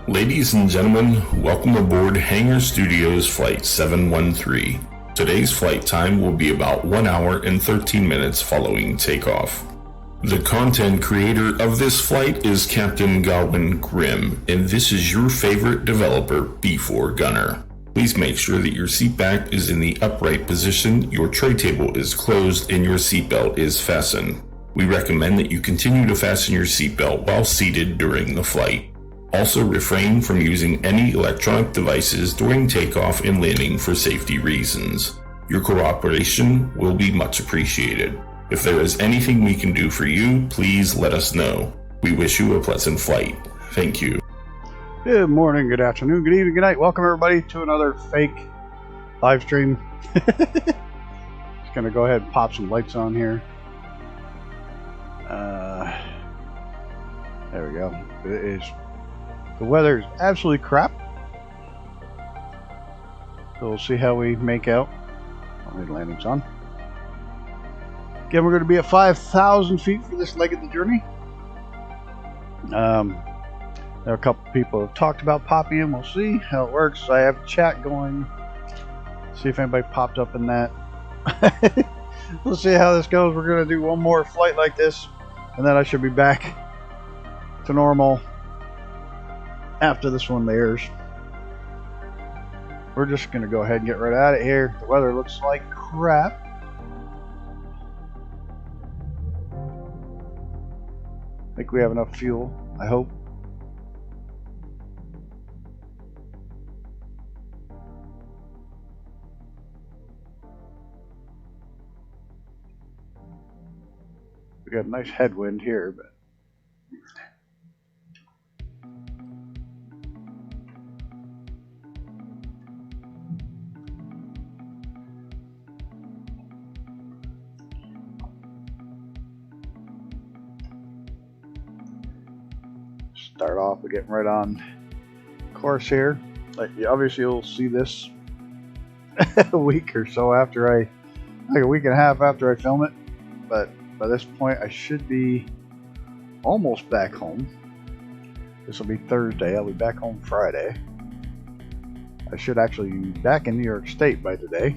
Ladies and gentlemen, welcome aboard Hangar Studios Flight 713. Today's flight time will be about 1 hour and 13 minutes following takeoff. The content creator of this flight is Captain Godwin Grimm, and this is your favorite developer, B4 Gunner. Please make sure that your seat back is in the upright position, your tray table is closed, and your seatbelt is fastened. We recommend that you continue to fasten your seatbelt while seated during the flight. Also refrain from using any electronic devices during takeoff and landing for safety reasons. Your cooperation will be much appreciated. If there is anything we can do for you, please let us know. We wish you a pleasant flight. Thank you. Good morning, good afternoon, good evening, good night. Welcome everybody to another fake live stream. Just gonna go ahead and pop some lights on here. There we go. The weather is absolutely crap. So we'll see how we make out. I'll need landings on. Again, we're going to be at 5,000 feet for this leg of the journey. There are a couple people who have talked about popping in. We'll see how it works. I have chat going. See if anybody popped up in that. We'll see how this goes. We're going to do one more flight like this, and then I should be back to normal after this one airs. We're just going to go ahead and get right out of here. The weather looks like crap. I think we have enough fuel, I hope. We got a nice headwind here, but start off with getting right on course here. Like, obviously you'll see this a week or so after like a week and a half after I film it, but by this point I should be almost back home. This will be Thursday. I'll be back home Friday. I should actually be back in New York State by today.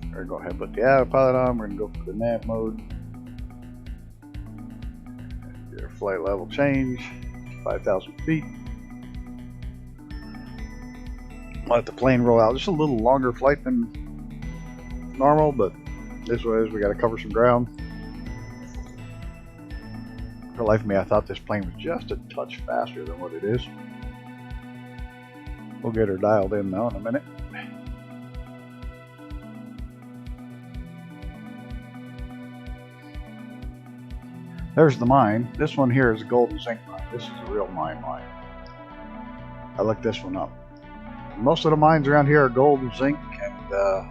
We're gonna go ahead and put the autopilot on. We're gonna go for the nav mode. Your flight level change, 5,000 feet. Let the plane roll out. Just a little longer flight than normal, but this way we got to cover some ground. For the life of me, I thought this plane was just a touch faster than what it is. We'll get her dialed in now in a minute. There's the mine. This one here is a gold and zinc mine. This is a real mine. I looked this one up. Most of the mines around here are gold and zinc and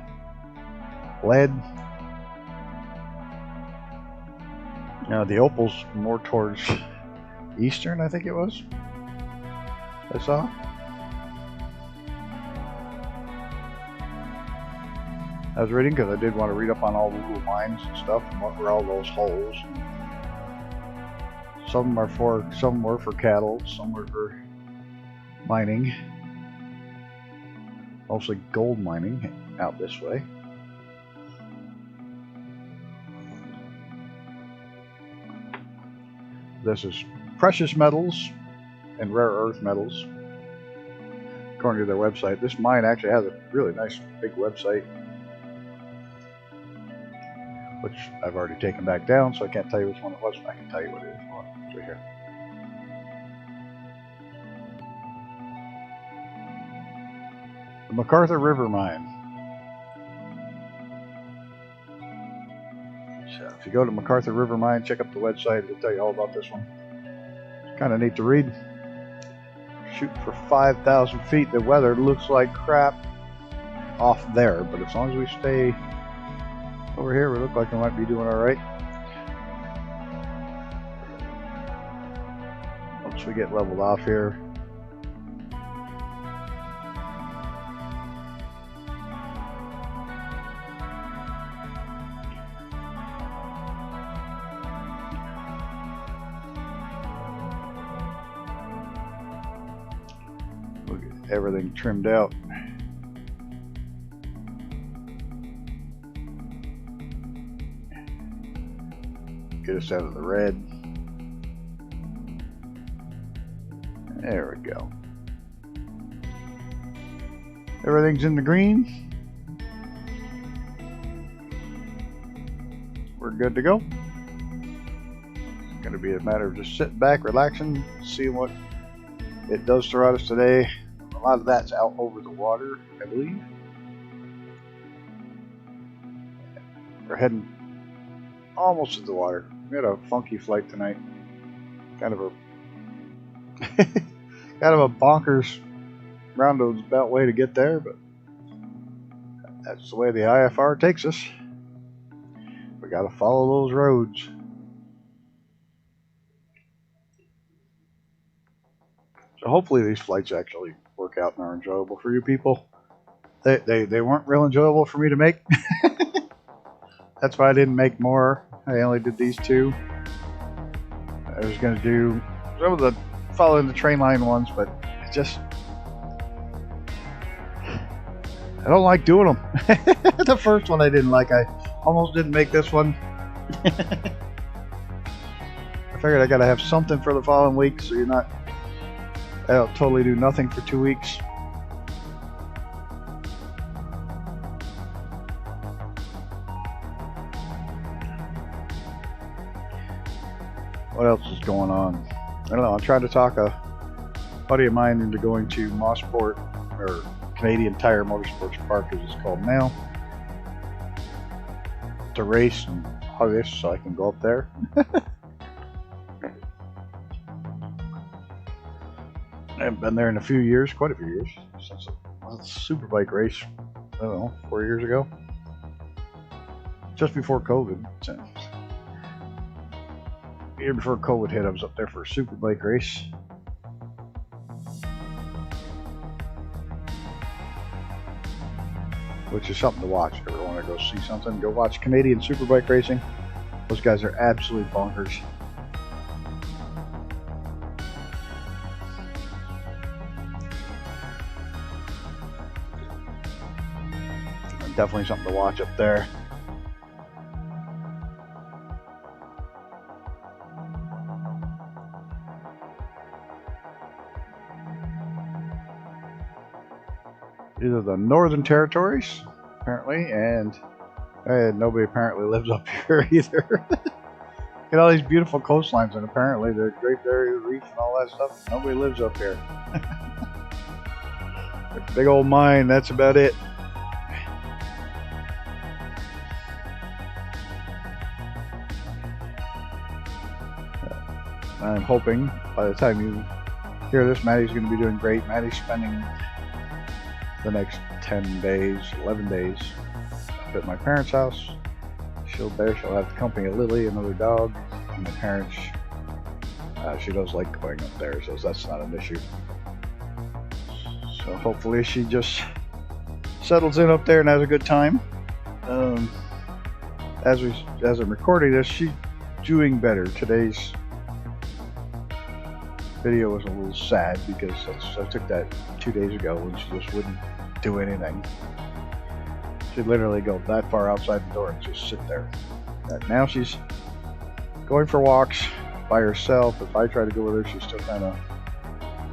lead. Now the opal's more towards eastern, I think it was. I saw. I was reading because I did want to read up on all the little mines and stuff and what were all those holes. Some were for cattle, some were for mining. Mostly gold mining out this way. This is precious metals and rare earth metals, according to their website. This mine actually has a really nice big website, which I've already taken back down, so I can't tell you which one it was, but I can tell you what it is. It's right here. The MacArthur River Mine. So if you go to MacArthur River Mine, check up the website. It'll tell you all about this one. It's kind of neat to read. Shooting for 5,000 feet. The weather looks like crap off there, but as long as we stay over here, we look like we might be doing all right. Once we get leveled off here. everything trimmed out. Get us out of the red. There we go. Everything's in the green. We're good to go. It's going to be a matter of just sitting back, relaxing, seeing what it does throughout us today. A lot of that's out over the water, I believe. We're heading almost to the water. We had a funky flight tonight. Kind of a bonkers roundabout way to get there, but that's the way the IFR takes us. We got to follow those roads. So hopefully these flights actually work out and are enjoyable for you people. They weren't real enjoyable for me to make. That's why I didn't make more. I only did these two. I was going to do some of the following the train line ones, but it just, I don't like doing them. The first one I didn't like. I almost didn't make this one. I figured I got to have something for the following week, so you're not, I'll totally do nothing for 2 weeks. What else is going on? I don't know. I'm trying to talk a buddy of mine into going to Mosport, or Canadian Tire Motorsports Park as it's called now, to race in August, so I can go up there. I haven't been there in a few years, quite a few years, since a superbike race, I don't know, 4 years ago. Just before COVID. Year before COVID hit, I was up there for a superbike race. Which is something to watch. If you ever want to go see something, go watch Canadian superbike racing. Those guys are absolutely bonkers. Definitely something to watch up there. These are the Northern Territories, apparently, and nobody apparently lives up here either. Get all these beautiful coastlines, and apparently the Great Barrier Reef and all that stuff. Nobody lives up here. Big old mine, that's about it. I'm hoping by the time you hear this, Maddie's going to be doing great. Maddie's spending the next 10 days, 11 days up at my parents' house. She'll have the company of Lily, another dog, and my parents. She does like going up there, so that's not an issue. So hopefully she just settles in up there and has a good time. As I'm recording this, she's doing better. Today's video was a little sad because I took that 2 days ago when she just wouldn't do anything. She'd literally go that far outside the door and just sit there. And now she's going for walks by herself. If I try to go with her, she's still kind of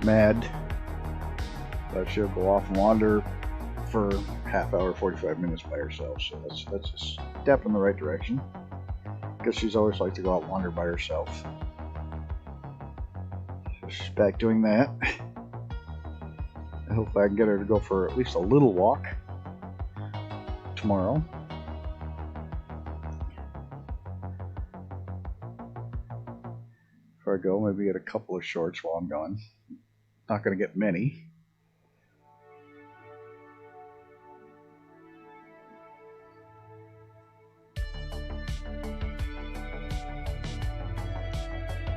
mad. But she'll go off and wander for half hour, 45 minutes by herself. So that's a step in the right direction, because she's always liked to go out and wander by herself. So she's back doing that. I hope I can get her to go for at least a little walk tomorrow. Before I go, maybe get a couple of shorts while I'm gone. Not going to get many.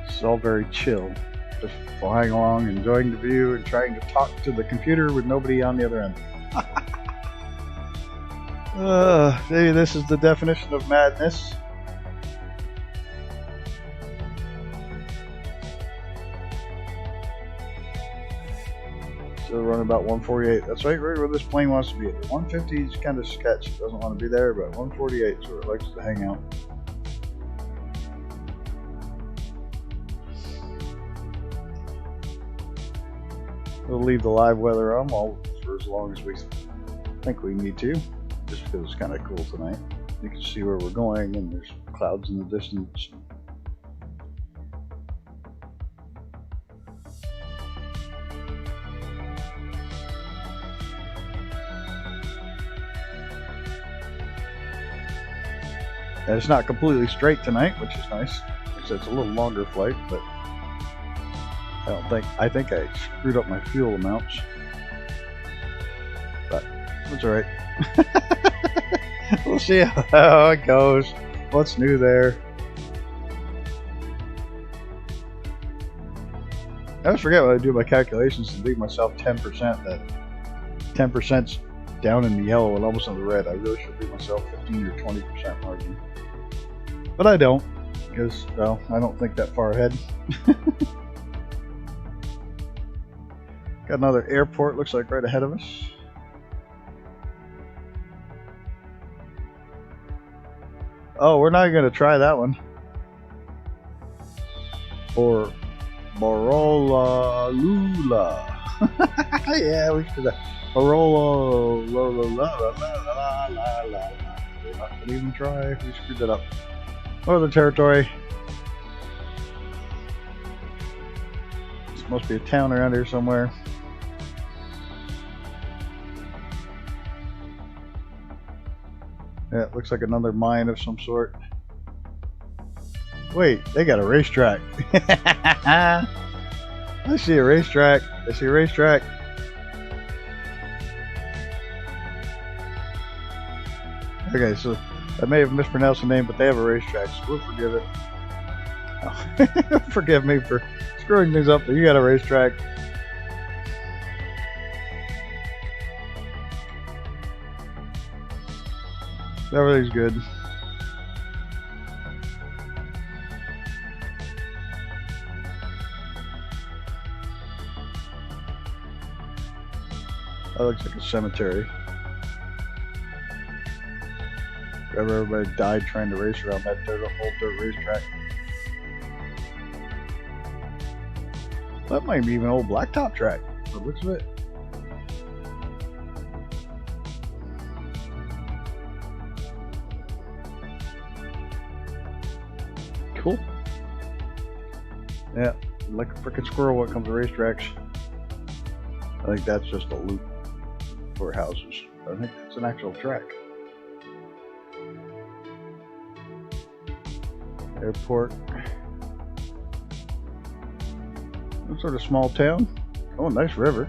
It's all very chill. Just flying along, enjoying the view, and trying to talk to the computer with nobody on the other end. Maybe this is the definition of madness. So we're running about 148. That's right where this plane wants to be. The 150 is kind of sketch. It doesn't want to be there, but 148 is where it likes to hang out. We'll leave the live weather on for as long as we think we need to, just because it's kind of cool tonight. You can see where we're going, and there's clouds in the distance. And it's not completely straight tonight, which is nice. It's a little longer flight, but I think I screwed up my fuel amounts. But that's alright. We'll see how it goes. What's new there? I always forget when I do my calculations to leave myself 10%. That 10%'s down in the yellow and almost in the red. I really should leave myself 15 or 20% margin. But I don't, because, well, I don't think that far ahead. Got another airport, looks like right ahead of us. Oh, we're not going to try that one. Or Barola Lula. Yeah, we should do that. Barola la la la la la la la. We're not going to even try. We screwed that up. Northern Territory. This must be a town around here somewhere. Yeah, it looks like another mine of some sort. Wait, they got a racetrack. I see a racetrack. I see a racetrack. Okay, so I may have mispronounced the name, but they have a racetrack, so we'll forgive it. Oh. Forgive me for screwing things up, but you got a racetrack. Everything's good. That looks like a cemetery. Everybody died trying to race around that old dirt racetrack. That might be even an old blacktop track, by the looks of it. Cool. Yeah, like a freaking squirrel when it comes to racetracks. I think that's just a loop for houses. I think it's an actual track. Airport. Some sort of small town. Oh, nice river.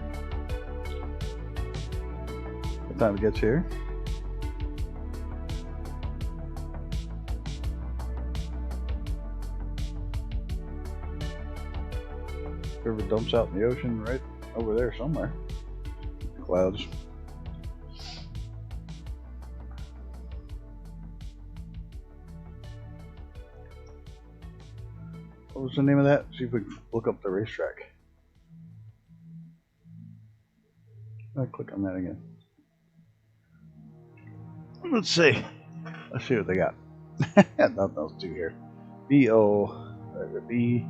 What time it gets here? River dumps out in the ocean right over there somewhere. Clouds. What was the name of that? See if we can look up the racetrack. I'll click on that again. Let's see. Let's see what they got. Nothing else to do here. B-O. B.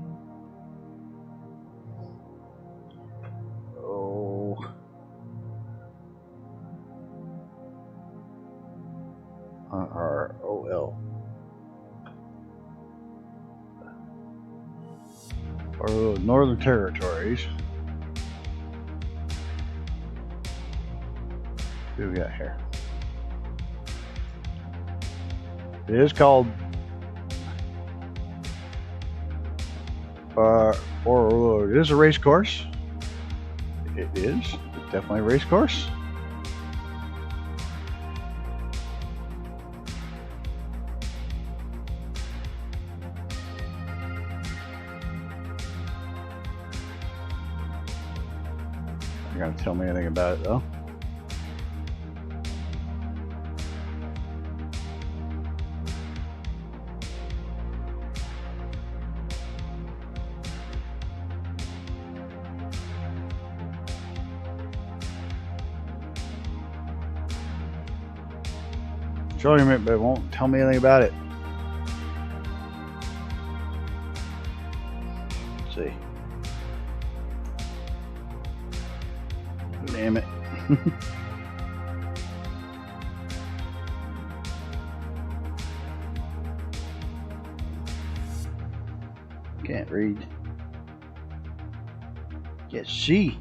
O. R-O-L. Or Northern Territories. What do we got here? It is called or it is a race course. It is. It's definitely a race course. You're not gonna tell me anything about it though. showing it, but it won't tell me anything about it. Let's see. Damn it. Can't read. Yes, see.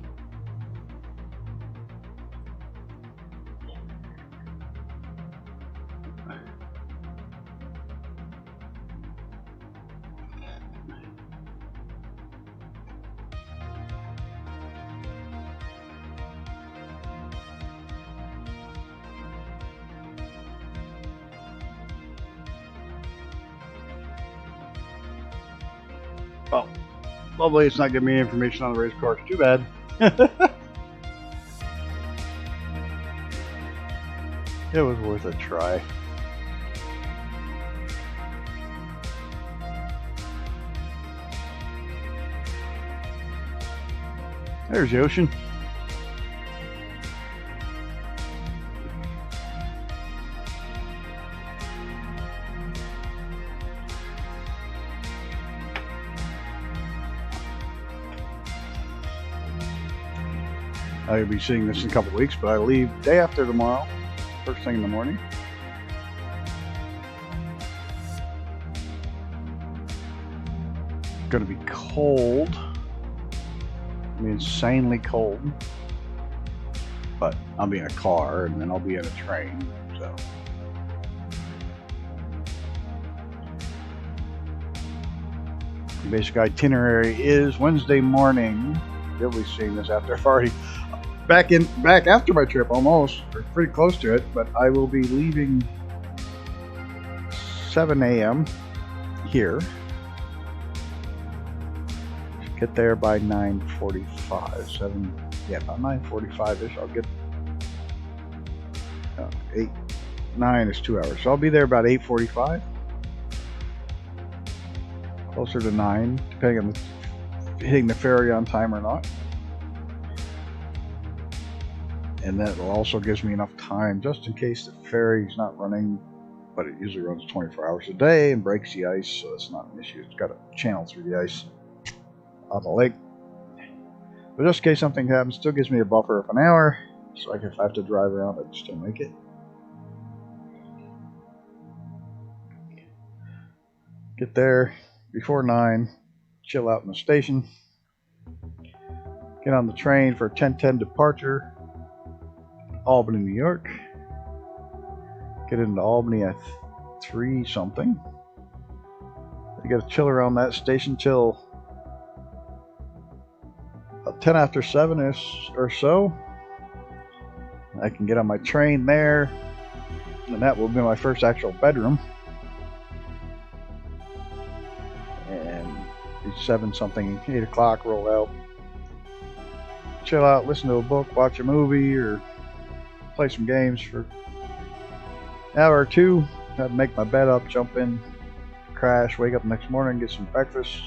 Oh, lovely. It's not giving me information on the race cars. Too bad. It was worth a try. There's the ocean. I'll be seeing this in a couple weeks, but I leave day after tomorrow, first thing in the morning. It's going to be cold. I mean, insanely cold. But I'll be in a car, and then I'll be in a train, so. The basic itinerary is Wednesday morning. You'll be seeing this after I've already back after my trip almost, or pretty close to it, but I will be leaving 7 a.m. here. Get there by 9:45. About 9:45ish. I'll get 9 is 2 hours, so I'll be there about 8:45, closer to 9, depending on hitting the ferry on time or not. And that also gives me enough time just in case the ferry's not running, but it usually runs 24 hours a day and breaks the ice, so it's not an issue. It's got a channel through the ice on the lake. But just in case something happens, still gives me a buffer of an hour, so if I have to drive around, I can still make it. Get there before 9, chill out in the station, get on the train for a 10:10 departure, Albany, New York. Get into Albany at 3 something. I gotta chill around that station till 10 after 7 or so. I can get on my train there, and that will be my first actual bedroom. And it's 7 something, 8 o'clock, roll out, chill out, listen to a book, watch a movie, or play some games for an hour or two. Have to make my bed up, jump in, crash, wake up the next morning, get some breakfast,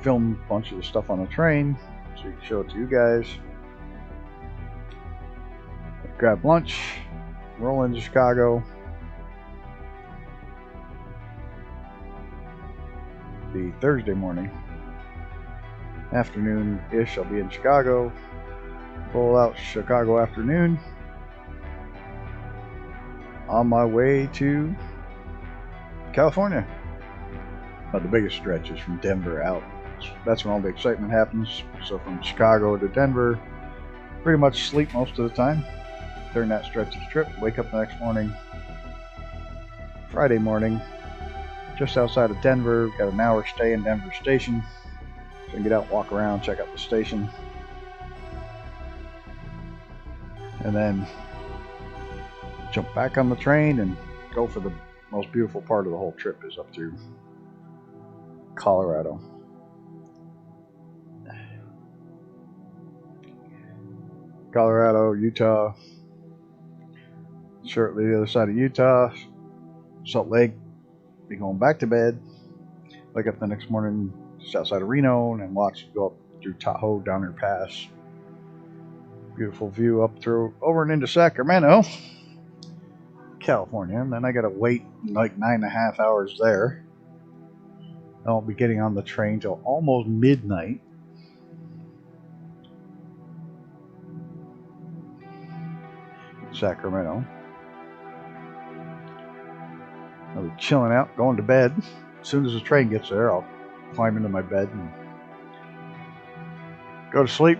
film a bunch of the stuff on the train so you can show it to you guys, grab lunch, roll into Chicago. The Thursday morning, afternoon-ish, I'll be in Chicago. Roll out Chicago afternoon. On my way to California. But the biggest stretch is from Denver out. That's when all the excitement happens. So from Chicago to Denver, pretty much sleep most of the time during that stretch of the trip. Wake up the next morning, Friday morning, just outside of Denver. Got an hour stay in Denver Station. So I can get out, walk around, check out the station. And then jump back on the train and go for the most beautiful part of the whole trip, is up through Colorado. Colorado, Utah, shortly the other side of Utah, Salt Lake, be going back to bed, wake up the next morning just outside of Reno, and then watch go up through Tahoe, Downer Pass, Beautiful view up through over and into Sacramento, California, and then I gotta wait like 9.5 hours there. I won't be getting on the train till almost midnight. Sacramento. I'll be chilling out, going to bed. As soon as the train gets there, I'll climb into my bed and go to sleep.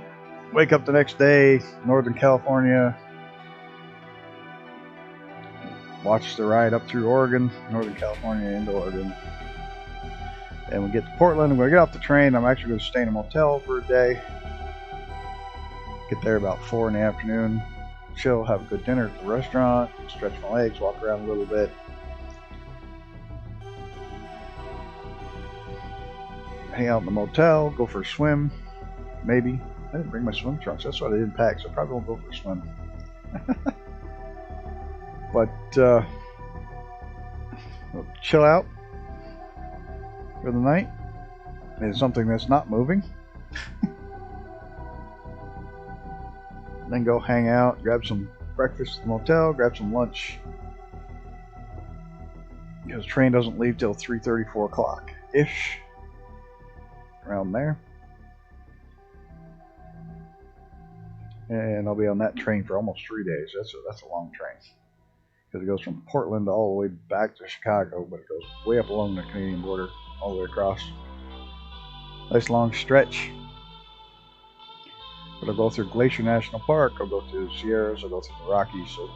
Wake up the next day, Northern California. Watch the ride up through Oregon, Northern California into Oregon. And we get to Portland, and when I get off the train, I'm actually going to stay in a motel for a day. Get there about 4 in the afternoon. Chill, have a good dinner at the restaurant, stretch my legs, walk around a little bit. Hang out in the motel, go for a swim, maybe. I didn't bring my swim trunks, that's what I didn't pack, so I probably won't go for a swim. But, we'll chill out for the night. It's something that's not moving. Then go hang out, grab some breakfast at the motel, grab some lunch. Because the train doesn't leave till 3:30, 4 o'clock-ish. Around there. And I'll be on that train for almost 3 days. That's a long train. Because it goes from Portland all the way back to Chicago, but it goes way up along the Canadian border, all the way across. Nice long stretch. But I'll go through Glacier National Park, I'll go through the Sierras, I'll go through the Rockies, so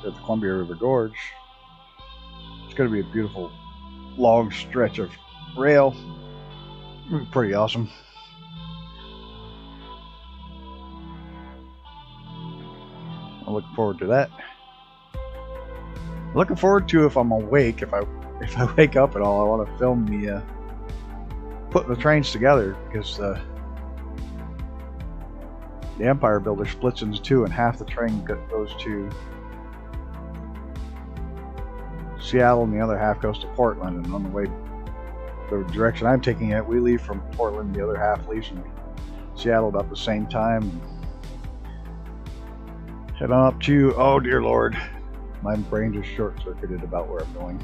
it's the Columbia River Gorge. It's going to be a beautiful long stretch of rail. It'll be pretty awesome. I'm looking forward to that. I'm looking forward to if I'm awake, if I wake up at all, I want to film the putting the trains together, because the Empire Builder splits into two, and half the train goes to Seattle and the other half goes to Portland. And on the way, the direction I'm taking it, we leave from Portland, the other half leaves from Seattle about the same time. Head on up to, oh dear Lord, my brain just short-circuited about where I'm going.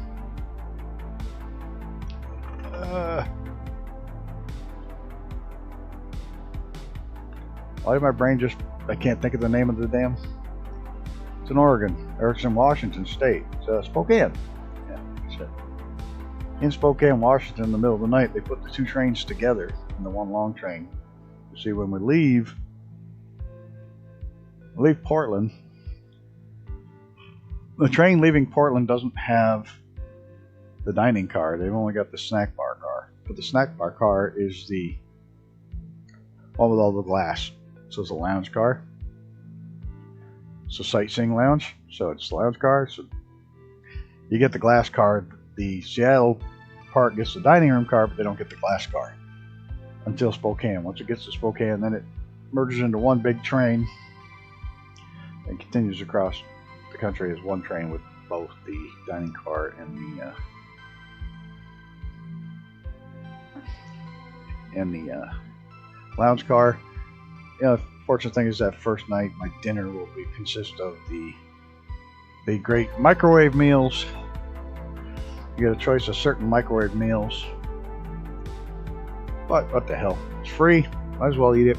Why did my brain just, I can't think of the name of the dam. It's in Oregon, or it's in Washington State. It's Spokane. Yeah, that's it. In Spokane, Washington, in the middle of the night, they put the two trains together in the one long train. You see, when we leave Portland, the train leaving Portland doesn't have the dining car. They've only got the snack bar car. But the snack bar car is the one with all the glass. So it's a lounge car. It's a sightseeing lounge. So it's a lounge car. So you get the glass car. The Seattle part gets the dining room car, but they don't get the glass car until Spokane. Once it gets to Spokane, then it merges into one big train and continues across the country as one train with both the dining car and the lounge car. You know, the fortunate thing is that first night my dinner will consist of the great microwave meals. You get a choice of certain microwave meals, but what the hell, it's free, might as well eat it.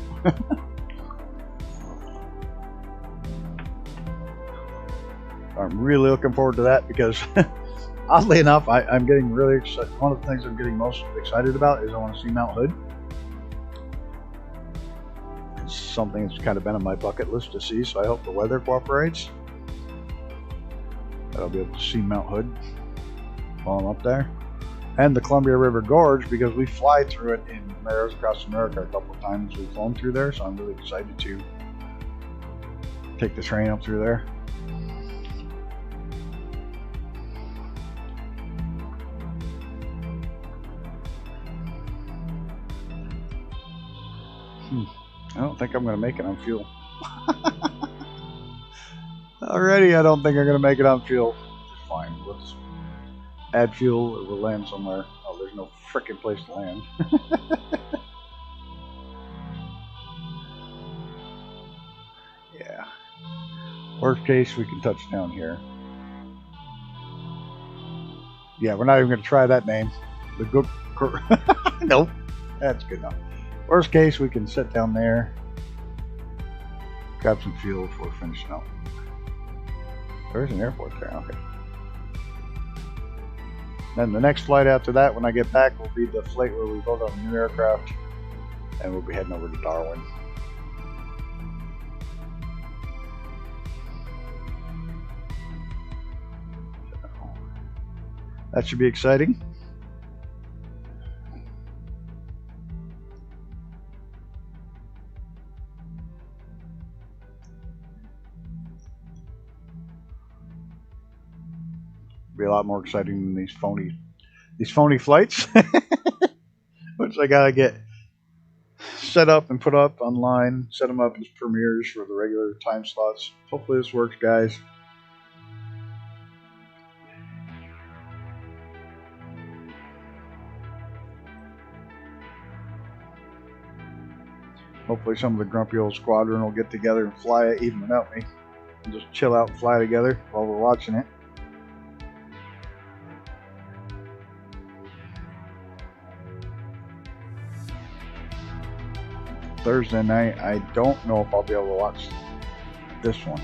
I'm really looking forward to that because oddly enough, I'm getting really excited. One of the things I'm getting most excited about is I want to see Mount Hood. It's something that's kind of been on my bucket list to see, so I hope the weather cooperates. I'll be able to see Mount Hood while I'm up there. And the Columbia River Gorge, because we fly through it in America, across America a couple of times. We've flown through there, so I'm really excited to take the train up through there. I don't think I'm going to make it on fuel. Already, I don't think I'm going to make it on fuel. Fine, let's add fuel or we'll land somewhere. Oh, there's no frickin' place to land. Yeah. Worst case, we can touch down here. Yeah, we're not even going to try that name. The good. Nope. That's good enough. Worst case, we can sit down there, grab some fuel before finishing up. There's an airport there. Okay. Then the next flight after that, when I get back, will be the flight where we vote on a new aircraft, and we'll be heading over to Darwin. So, that should be exciting. Be a lot more exciting than these phony flights, which I gotta get set up and put up online, set them up as premieres for the regular time slots. Hopefully this works, guys. Hopefully some of the grumpy old squadron will get together and fly it even without me, and just chill out and fly together while we're watching it. Thursday night, I don't know if I'll be able to watch this one.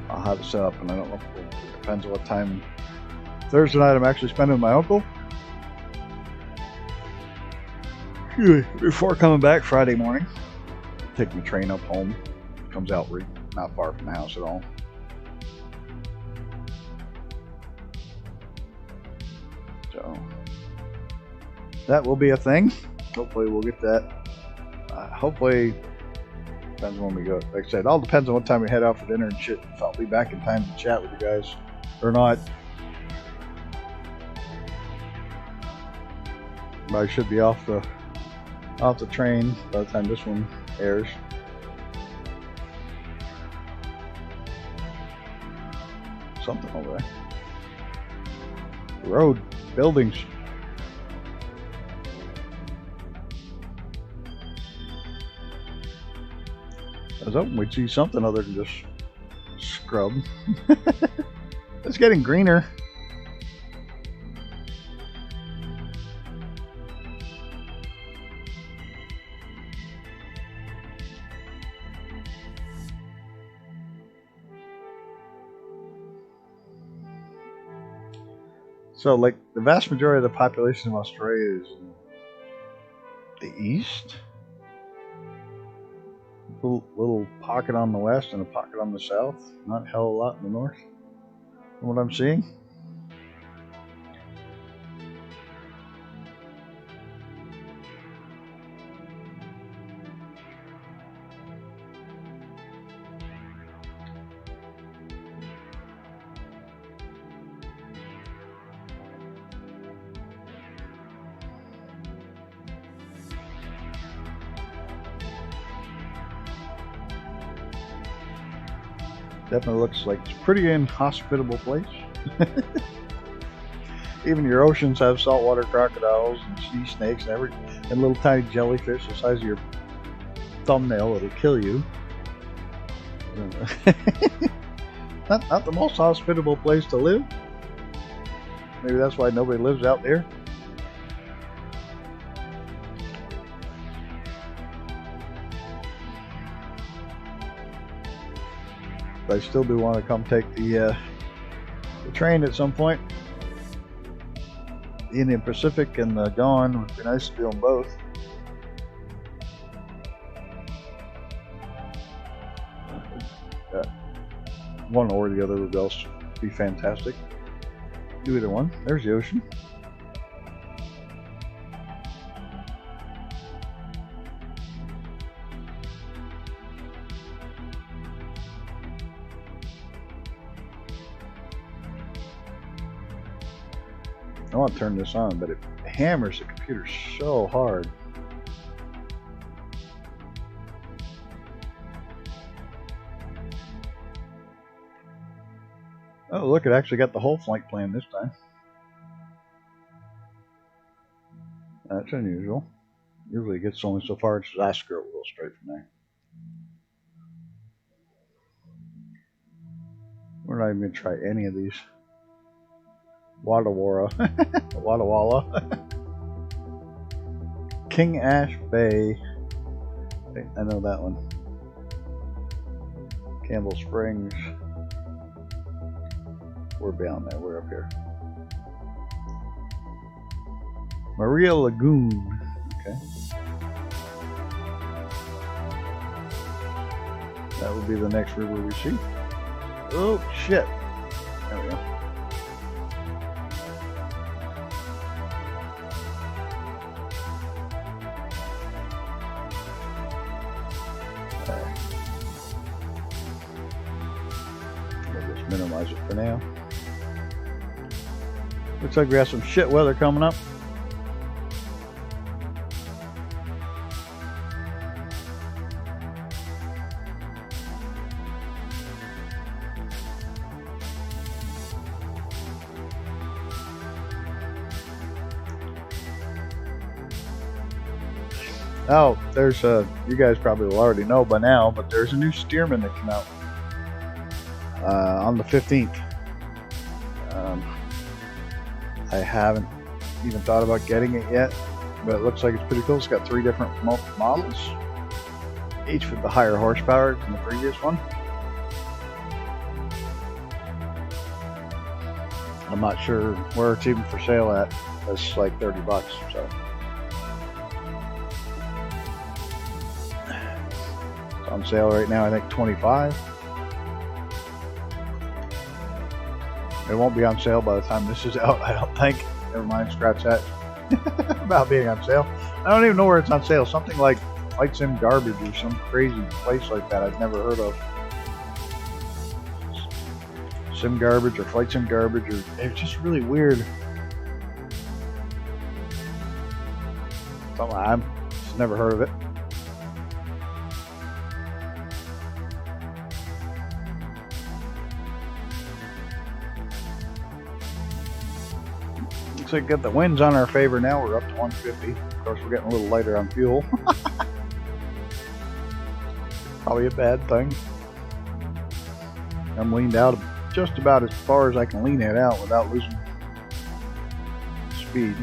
I'll have it set up, and I don't know if it depends on what time. Thursday night, I'm actually spending with my uncle. Before coming back Friday morning, take my train up home. Comes out not far from the house at all. So that will be a thing. Hopefully we'll get that. Hopefully, depends on when we go. Like I said, it all depends on what time we head out for dinner and shit. If I'll be back in time to chat with you guys or not. But I should be off the train by the time this one airs. Something over there. Road, buildings. I was hoping we'd see something other than just scrub. It's getting greener. So, like, the vast majority of the population of Australia is in the east. Little pocket on the west and a pocket on the south. Not a hell of a lot in the north, from what I'm seeing. Definitely looks like it's a pretty inhospitable place. Even your oceans have saltwater crocodiles and sea snakes and little tiny jellyfish the size of your thumbnail that'll kill you. Not the most hospitable place to live. Maybe that's why nobody lives out there. But I still do want to come take the train at some point. The Indian Pacific and the Dawn would be nice to do them both. One or the other would also be fantastic. Do either one. There's the ocean. I want to turn this on, but it hammers the computer so hard. Oh, look, it actually got the whole flank plan this time. That's unusual. Usually it gets only so far, it's just screw it, we'll go straight from there. We're not even going to try any of these. Walla Walla. King Ash Bay. I know that one. Campbell Springs. We're down there. We're up here. Maria Lagoon. Okay. That would be the next river we see. Oh, shit. There we go. We'll just minimize it for now. Looks like we have some shit weather coming up. Oh, there's you guys probably will already know by now, but there's a new Stearman that came out on the 15th. I haven't even thought about getting it yet, but it looks like it's pretty cool. It's got 3 different models, each with the higher horsepower than the previous one. I'm not sure where it's even for sale at. It's like $30, so. It's on sale right now, I think $25. It won't be on sale by the time this is out, I don't think. Never mind, scratch that. About being on sale. I don't even know where it's on sale. Something like Flight Sim Garbage or some crazy place like that I've never heard of. Sim Garbage or Flight Sim Garbage, or it's just really weird. Something I've just never heard of it. Looks like we got the winds on our favor now. We're up to 150. Of course, we're getting a little lighter on fuel. Probably a bad thing. I'm leaned out just about as far as I can lean it out without losing speed.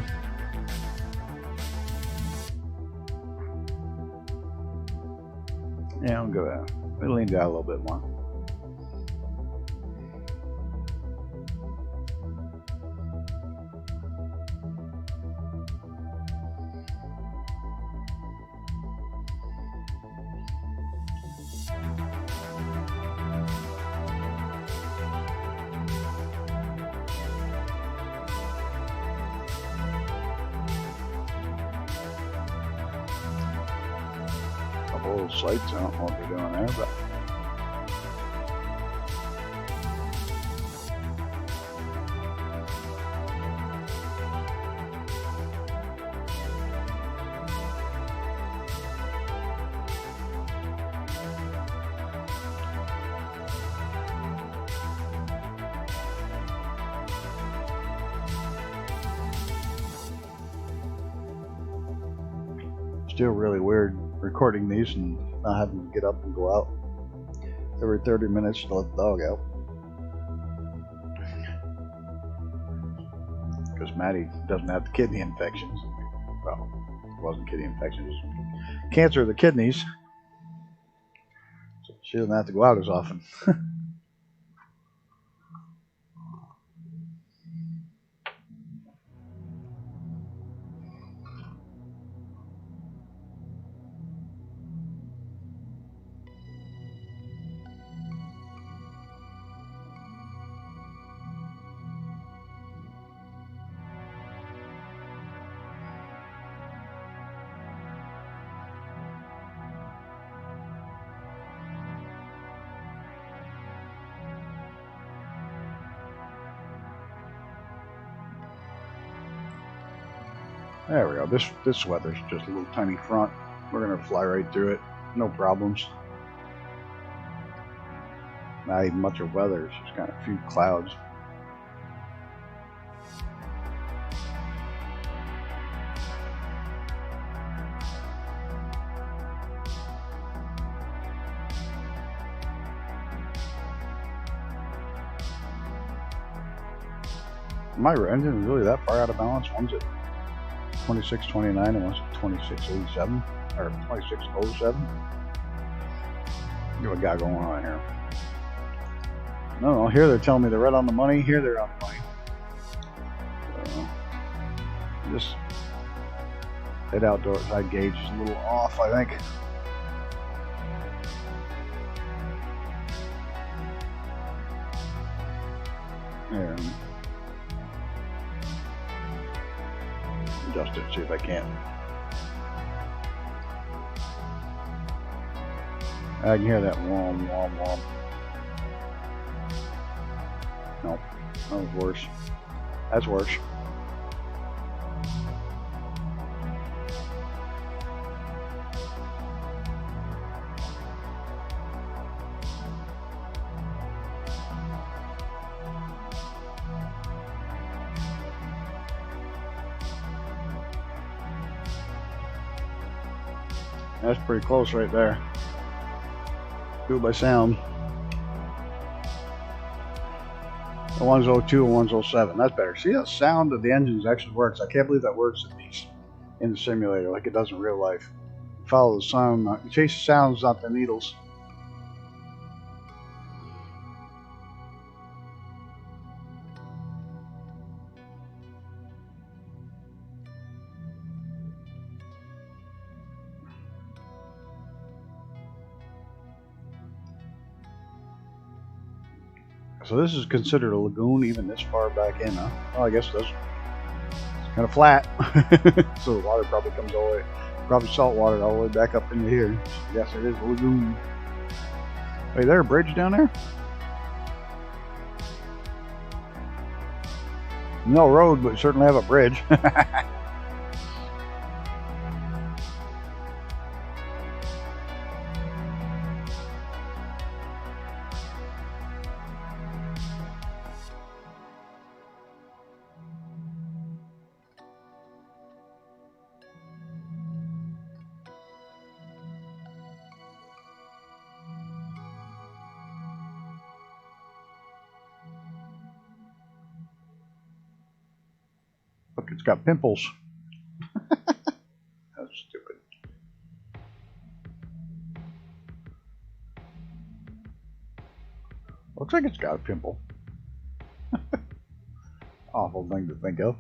Yeah, I'll go out. We'll lean out a little bit more. Little sights, I don't know what they're doing there, but still really weird recording these and not having to get up and go out every 30 minutes to let the dog out. Because Maddie doesn't have the kidney infections. Well, it wasn't kidney infections. Cancer of the kidneys. So she doesn't have to go out as often. There we go. This weather's just a little tiny front. We're gonna fly right through it. No problems. Not even much of weather. It's just kind of a few clouds. My engine is really that far out of balance. One's at 2629 and one's at 2687 or 2607. What we got going on here? No, here they're telling me they're right on the money. Here they're on the money. This that outdoor side gauge is a little off, I think. Here. Adjust it, see if I can. I can hear that wom wom wom. Nope, that was worse. That's worse. That's pretty close right there. Do it by sound. The one's 02 and one's 07. That's better. See, that sound of the engines actually works. I can't believe that works at least in the simulator like it does in real life. Follow the sound. Chase the sounds, not the needles. So this is considered a lagoon even this far back in, huh? Well, I guess it does. It's kind of flat. So the water probably comes all the way, probably salt water all the way back up into here. Yes, it is a lagoon. Wait, there a bridge down there? No road, but certainly have a bridge. Look, it's got pimples. That's stupid. Looks like it's got a pimple. Awful thing to think of.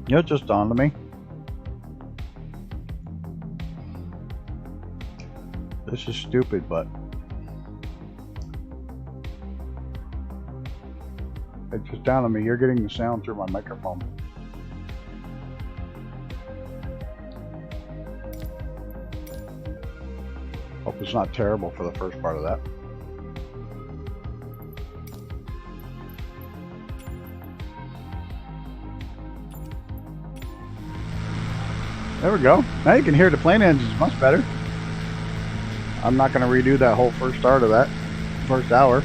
You know, it just dawned on me. This is stupid, but it just dawned on me. You're getting the sound through my microphone. Hope it's not terrible for the first part of that. There we go. Now you can hear the plane engines much better. I'm not going to redo that whole first start of that first hour.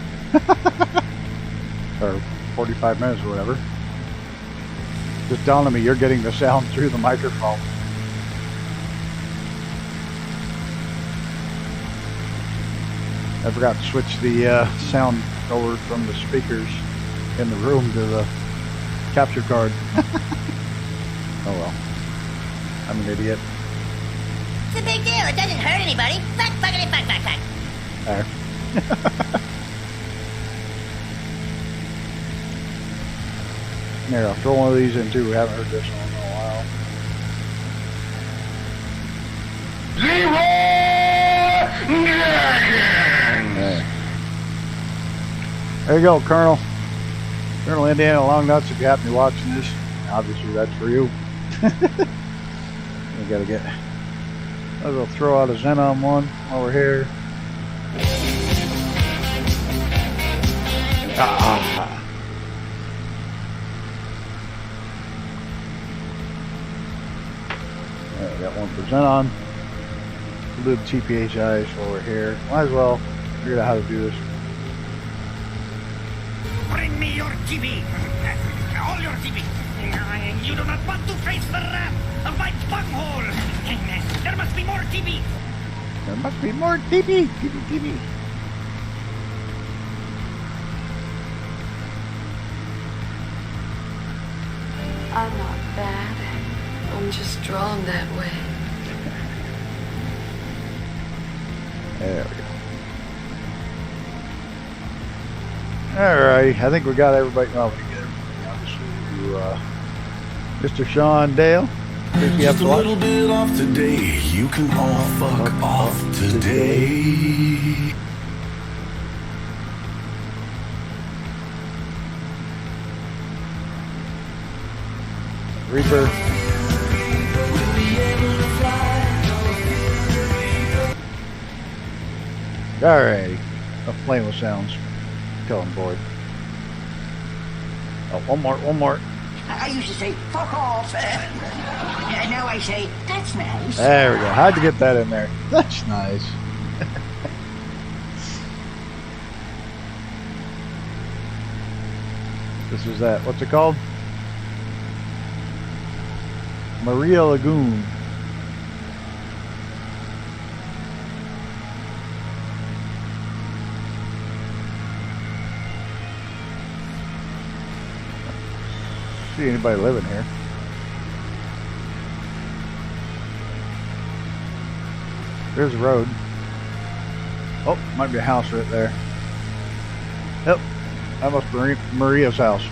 Or 45 minutes or whatever. Just dawned on me, you're getting the sound through the microphone. I forgot to switch the sound over from the speakers in the room to the capture card. Oh well. I'm an idiot. It's a big deal. It doesn't hurt anybody. Fuck, fuckity, fuck, fuck, fuck. There. Here, I'll throw one of these in too. We haven't heard this one in a while. There you go, Colonel. Colonel Indiana Long Nuts, if you happen to be watching this, obviously that's for you. We gotta get. I'll throw out a xenon one while we're here. Right, got one for xenon. We'll do the TPHIs while we're here. Might as well figure out how to do this Bring me your TV. All your TV. You do not want to face the wrath of my bunghole. There must be more TV. There must be more TV. TV. I'm not bad. I'm just drawn that way. There we go. Alright, I think we got everybody. No, we get everybody. Obviously, Mr. Sean Dale. Just a little bit off today. You can all fuck off today. Reaper. Alrighty. I'm playing with sounds. Tell him, boy. Oh, one more. I used to say, fuck off. Now I say, that's nice. There we go. How'd you get that in there? That's nice. This is that. What's it called? Maria Lagoon. See anybody living here? There's a road. Oh, might be a house right there. Yep, that must be Maria's house.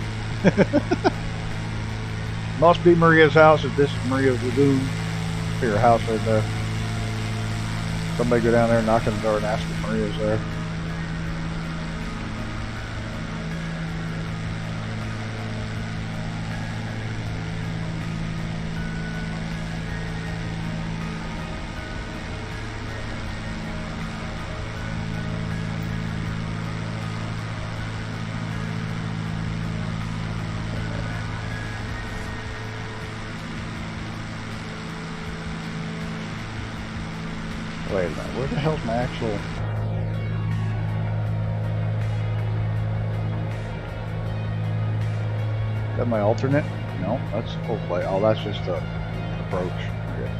Must be Maria's house if this is Maria's Lagoon. See her house right there. Somebody go down there, knock on the door and ask if Maria's there. Wait a minute, where the hell's my actual... Is that my alternate? No, that's full play. Oh, that's just the approach. Okay.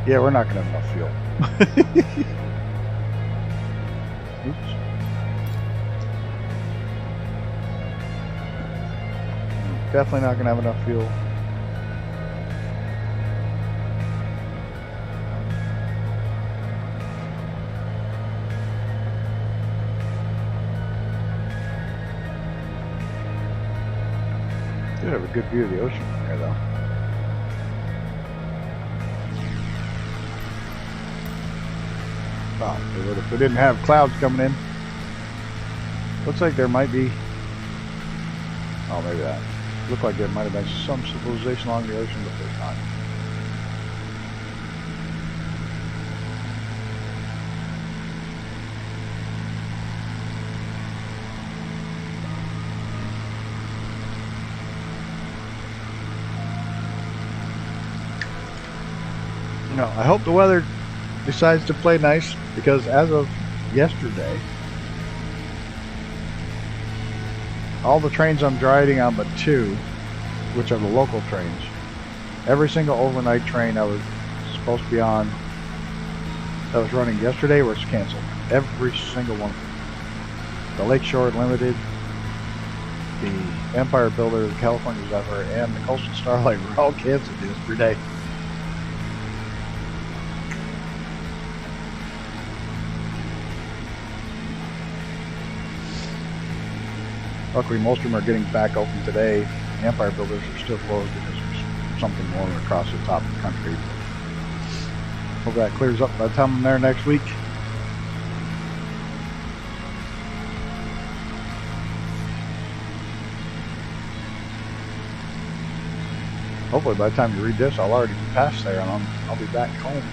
Yeah, we're not going to have enough fuel. Oops. Definitely not going to have enough fuel. Have a good view of the ocean from here, though. Wow, if we didn't have clouds coming in. Looks like there might be... Oh, maybe that. Looked like there might have been some civilization along the ocean, but there's not. No, I hope the weather decides to play nice, because as of yesterday, all the trains I'm driving on but two, which are the local trains, every single overnight train I was supposed to be on that was running yesterday was canceled. Every single one. The Lakeshore Limited, the Empire Builder, the California Zephyr, and the Coastal Starlight were all canceled yesterday. Luckily, most of them are getting back open today. The Empire Builders are still closed because there's something going across the top of the country. Hope that clears up by the time I'm there next week. Hopefully, by the time you read this, I'll already be past there and I'll be back home.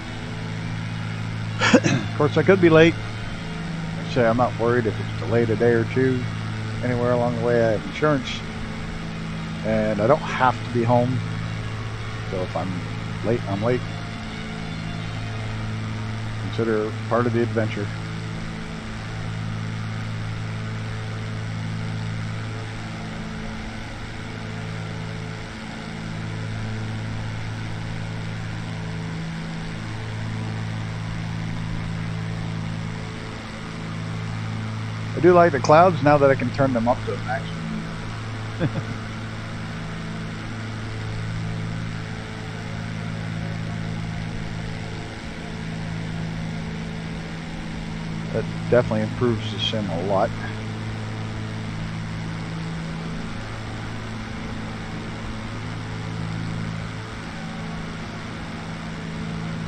Of course, I could be late. Like I say, I'm not worried if it's delayed a day or two. Anywhere along the way, I have insurance, and I don't have to be home. So if I'm late, I'm late. Consider part of the adventure. I do like the clouds now that I can turn them up to maximum. That definitely improves the sim a lot.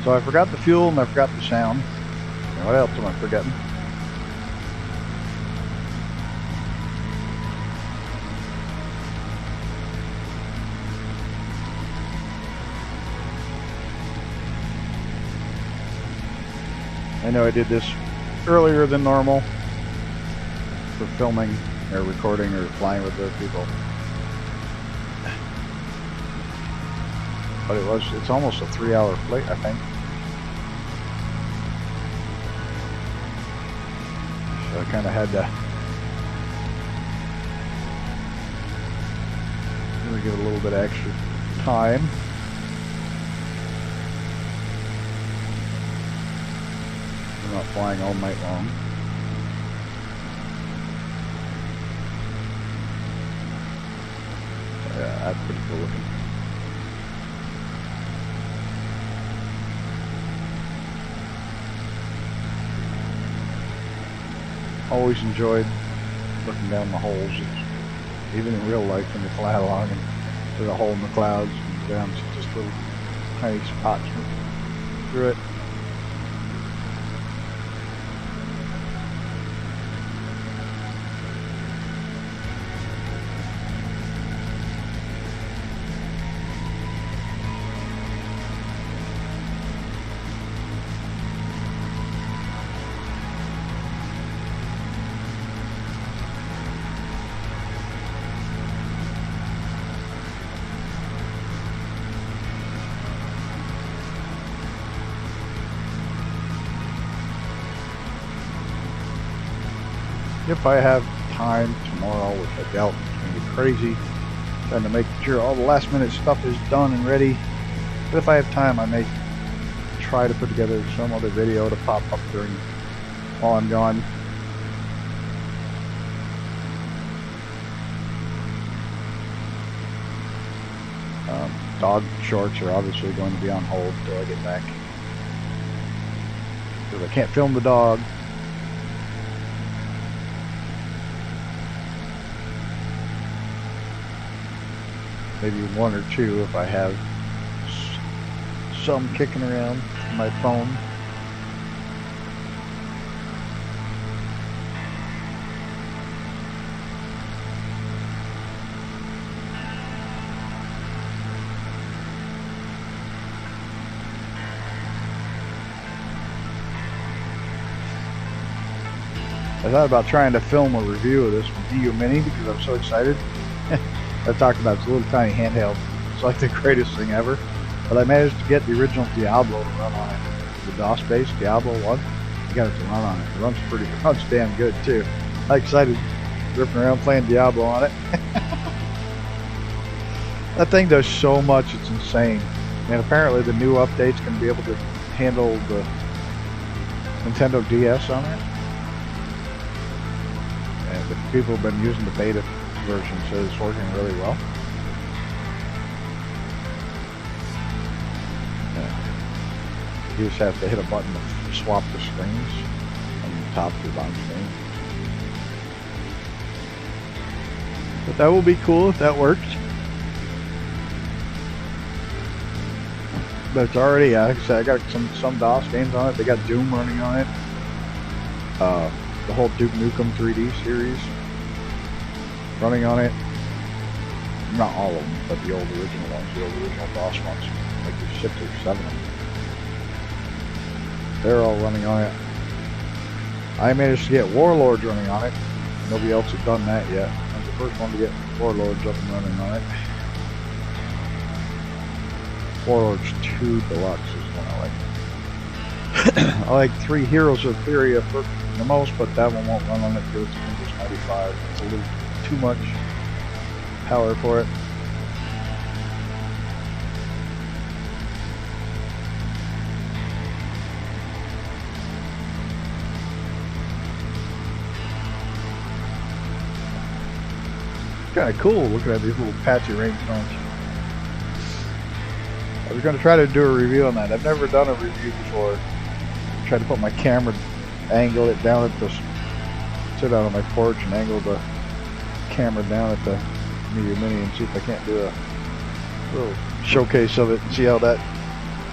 So I forgot the fuel and I forgot the sound. And what else am I forgetting? I know I did this earlier than normal for filming or recording or flying with other people. But it's almost a 3-hour flight, I think. So I kind of had to really give it a little bit of extra time. I'm not flying all night long. Yeah, that's pretty cool looking. Always enjoyed looking down the holes, even in real life when you fly along and there's a hole in the clouds and down to just little tiny spots through it. If I have time tomorrow, which I doubt it's going to be crazy, trying to make sure all the last minute stuff is done and ready. But if I have time, I may try to put together some other video to pop up during while I'm gone. Dog shorts are obviously going to be on hold until I get back, because I can't film the dog. Maybe one or two if I have some kicking around on my phone. I thought about trying to film a review of this DU Mini because I'm so excited. I talked about it's a little tiny handheld. It's like the greatest thing ever. But I managed to get the original Diablo to run on it. The DOS-based Diablo 1. I got it to run on it. It runs damn good too. I'm excited ripping around playing Diablo on it. That thing does so much, it's insane. And apparently the new update's going to be able to handle the Nintendo DS on it. And the people have been using the beta version, so it's working really well. You just have to hit a button to swap the screens from the top to the bottom screen. But that will be cool if that works. But it's already, like I said, I got some DOS games on it. They got Doom running on it. The whole Duke Nukem 3D series running on it. Not all of them, but the old original ones, the old original DOS ones. Like there's 6 or 7 of them. They're all running on it. I managed to get Warlords running on it. Nobody else had done that yet. I was the first one to get Warlords up and running on it. Warlords 2 Deluxe is one I like. I like 3 Heroes of Theria the most, but that one won't run on it because it's Windows 95. It's a little too much power for it. Kind of cool looking at these little patchy rainstorms. I was going to try to do a review on that. I've never done a review before. I tried to put my camera, angle it down at the, sit out on my porch and angle the camera down at the Media Mini and see if I can't do a little showcase of it and see how that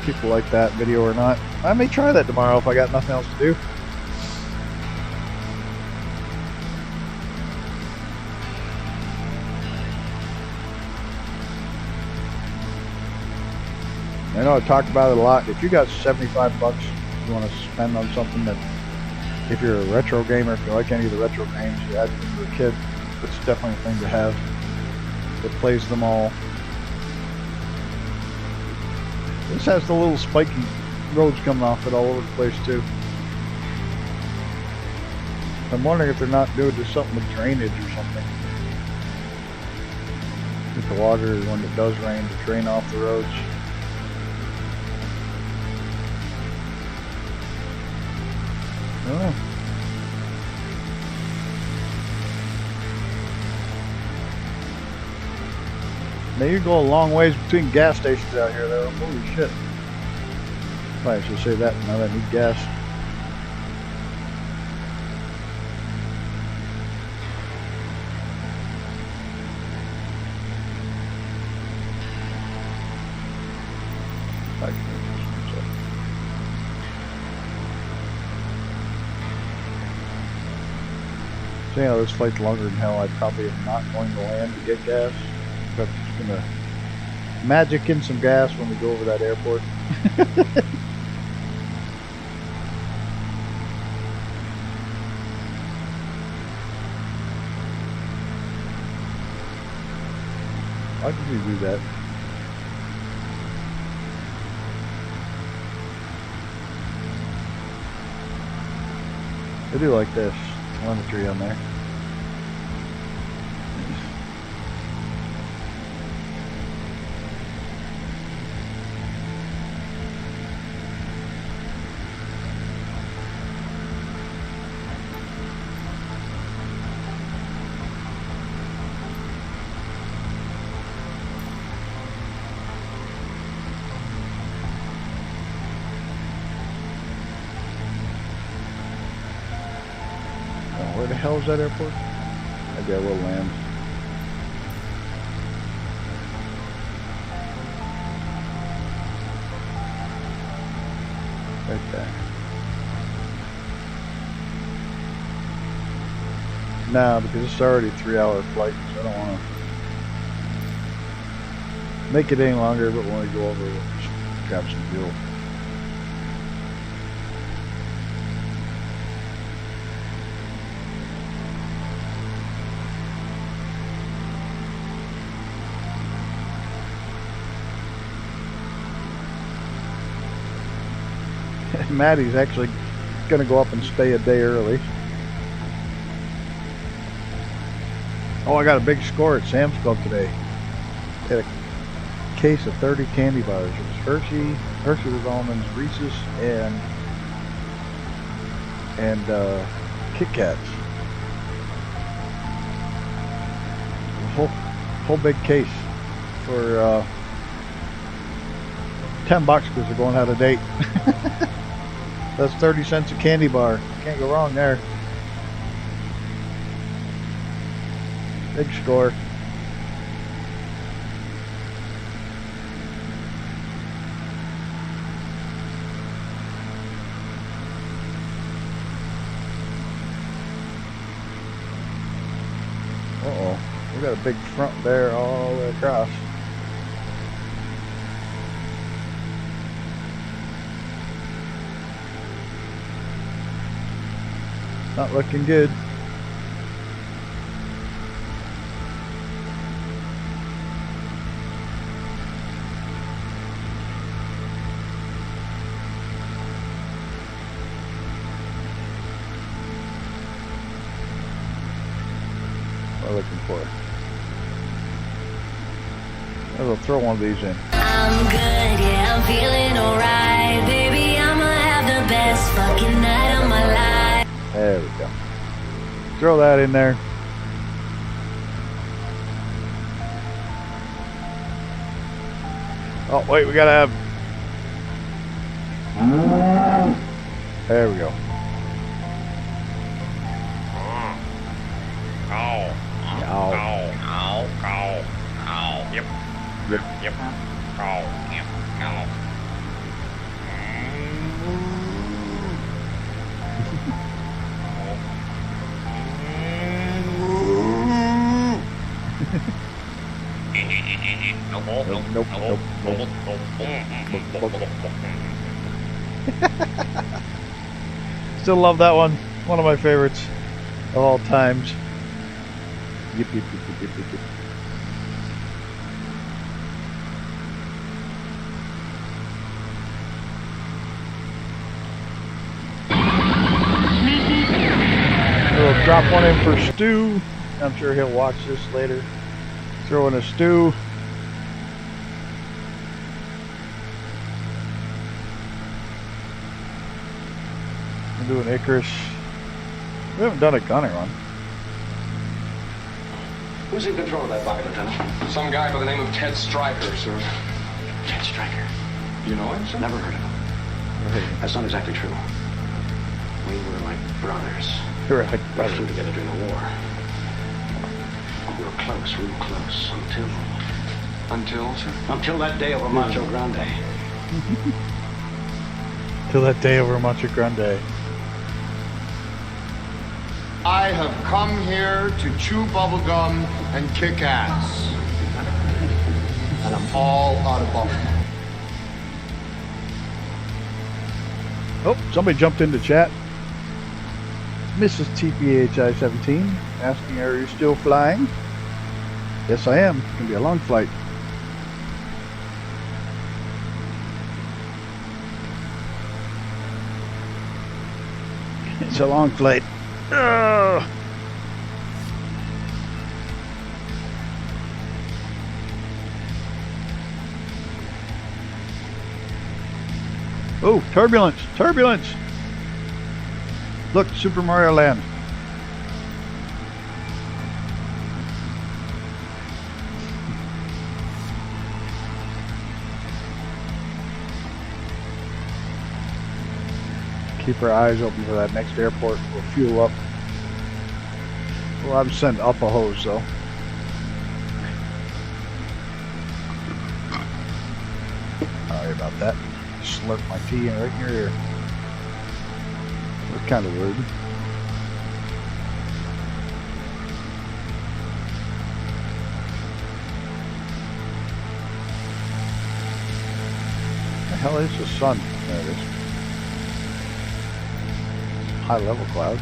people like that video or not. I may try that tomorrow if I got nothing else to do. I know I talked about it a lot. If you got 75 bucks you want to spend on something that, if you're a retro gamer, if you like any of the retro games you had when you were a kid, it's definitely a thing to have. It plays them all. This has the little spiky roads coming off it all over the place too. I'm wondering if they're not doing just something with drainage or something. Get the water when it does rain to drain off the roads. Oh. Now you go a long ways between gas stations out here though. Holy shit. Probably should say that now that I need gas. So yeah, this flight's longer than hell. I probably am not going to land to get gas. But I'm just gonna magic in some gas when we go over that airport. Why did we do that? I do like this telemetry on there. Where the hell is that airport? Maybe I will land. Right there. Nah, because it's already a 3-hour flight, so I don't want to make it any longer, but when we go over, we'll just grab some fuel. Maddie's actually going to go up and stay a day early. Oh, I got a big score at Sam's Club today. Had a case of 30 candy bars. It was Hershey with almonds, Reese's, and Kit Kats. A whole big case for $10 because they're going out of date. That's 30 cents a candy bar. Can't go wrong there. Big score. Uh-oh. We got a big front there all the way across. Not looking good. What am I looking for? I'll throw one of these in. I'm good, yeah, I'm feeling alright. Baby, I'ma have the best fucking night of my life. There we go. Throw that in there. Oh, wait, we gotta have... There we go. Ow. Ow. Ow. Ow. Ow. Yep. Yep. Yep. Ow. Yep. Ow. Still love that one. One of my favorites of all times. Yip, yip, yip, yip, yip, yip. We'll drop one in for Stu. I'm sure he'll watch this later. Throw in a Stu. We're doing Icarus. We haven't done a gunner one. Who's in control of that body, Lieutenant? Some guy by the name of Ted Stryker, sir. Ted Stryker? You know him, sir? Never heard of him. That's not exactly true. We were like brothers. We were like We brothers. flew together during the war. We were close, real close, until... Until, sir? Until that day over Macho Grande. Till that day over Macho Grande. I have come here to chew bubblegum and kick ass. And I'm all out of bubblegum. Oh, somebody jumped into chat. Mrs. TPHI-17 asking, are you still flying? Yes, I am. It's going to be a long flight. It's a long flight. Ugh. Oh, turbulence! Turbulence! Look, Super Mario Land. Keep our eyes open for that next airport. We'll fuel up. We'll have to send up a hose though. Sorry about that. Slurp my tea in right in your ear. That's kind of rude. The hell is the sun? There it is. High level clouds.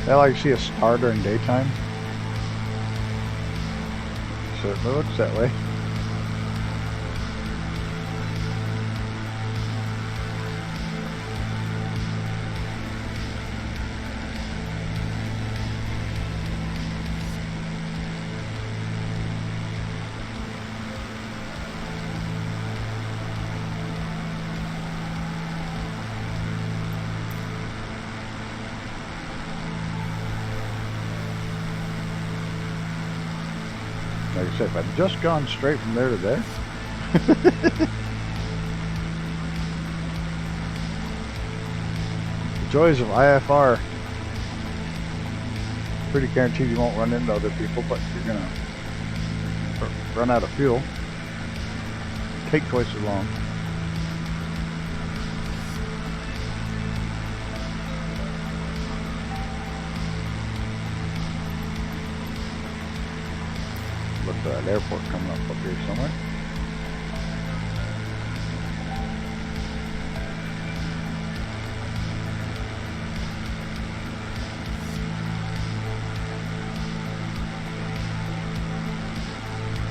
I like to see a star during daytime. Certainly looks that way. Like I said, if I'd just gone straight from there to there. The joys of IFR. Pretty guaranteed you won't run into other people, but you're gonna run out of fuel. Take twice as long. Look for that airport coming up here somewhere.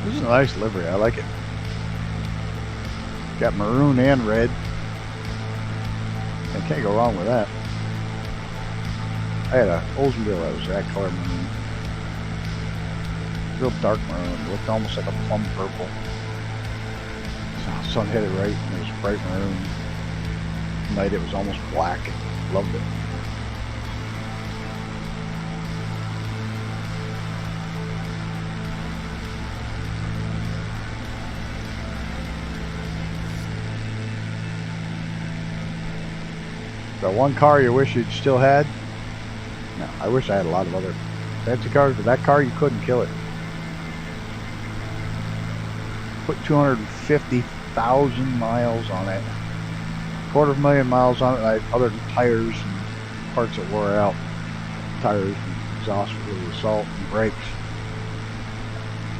This is a nice livery. I like it. Got maroon and red. I can't go wrong with that. I had a Oldsmobile that was that color maroon. Real dark maroon. It looked almost like a plum purple. Sun hit it right and it was bright maroon. At night it was almost black. Loved it. The one car you wish you'd still had? No, I wish I had a lot of other fancy cars, but that car, you couldn't kill it. Put 250,000 miles on it. 250,000 miles on it, other than tires and parts that wore out. Tires and exhaust with the salt and brakes.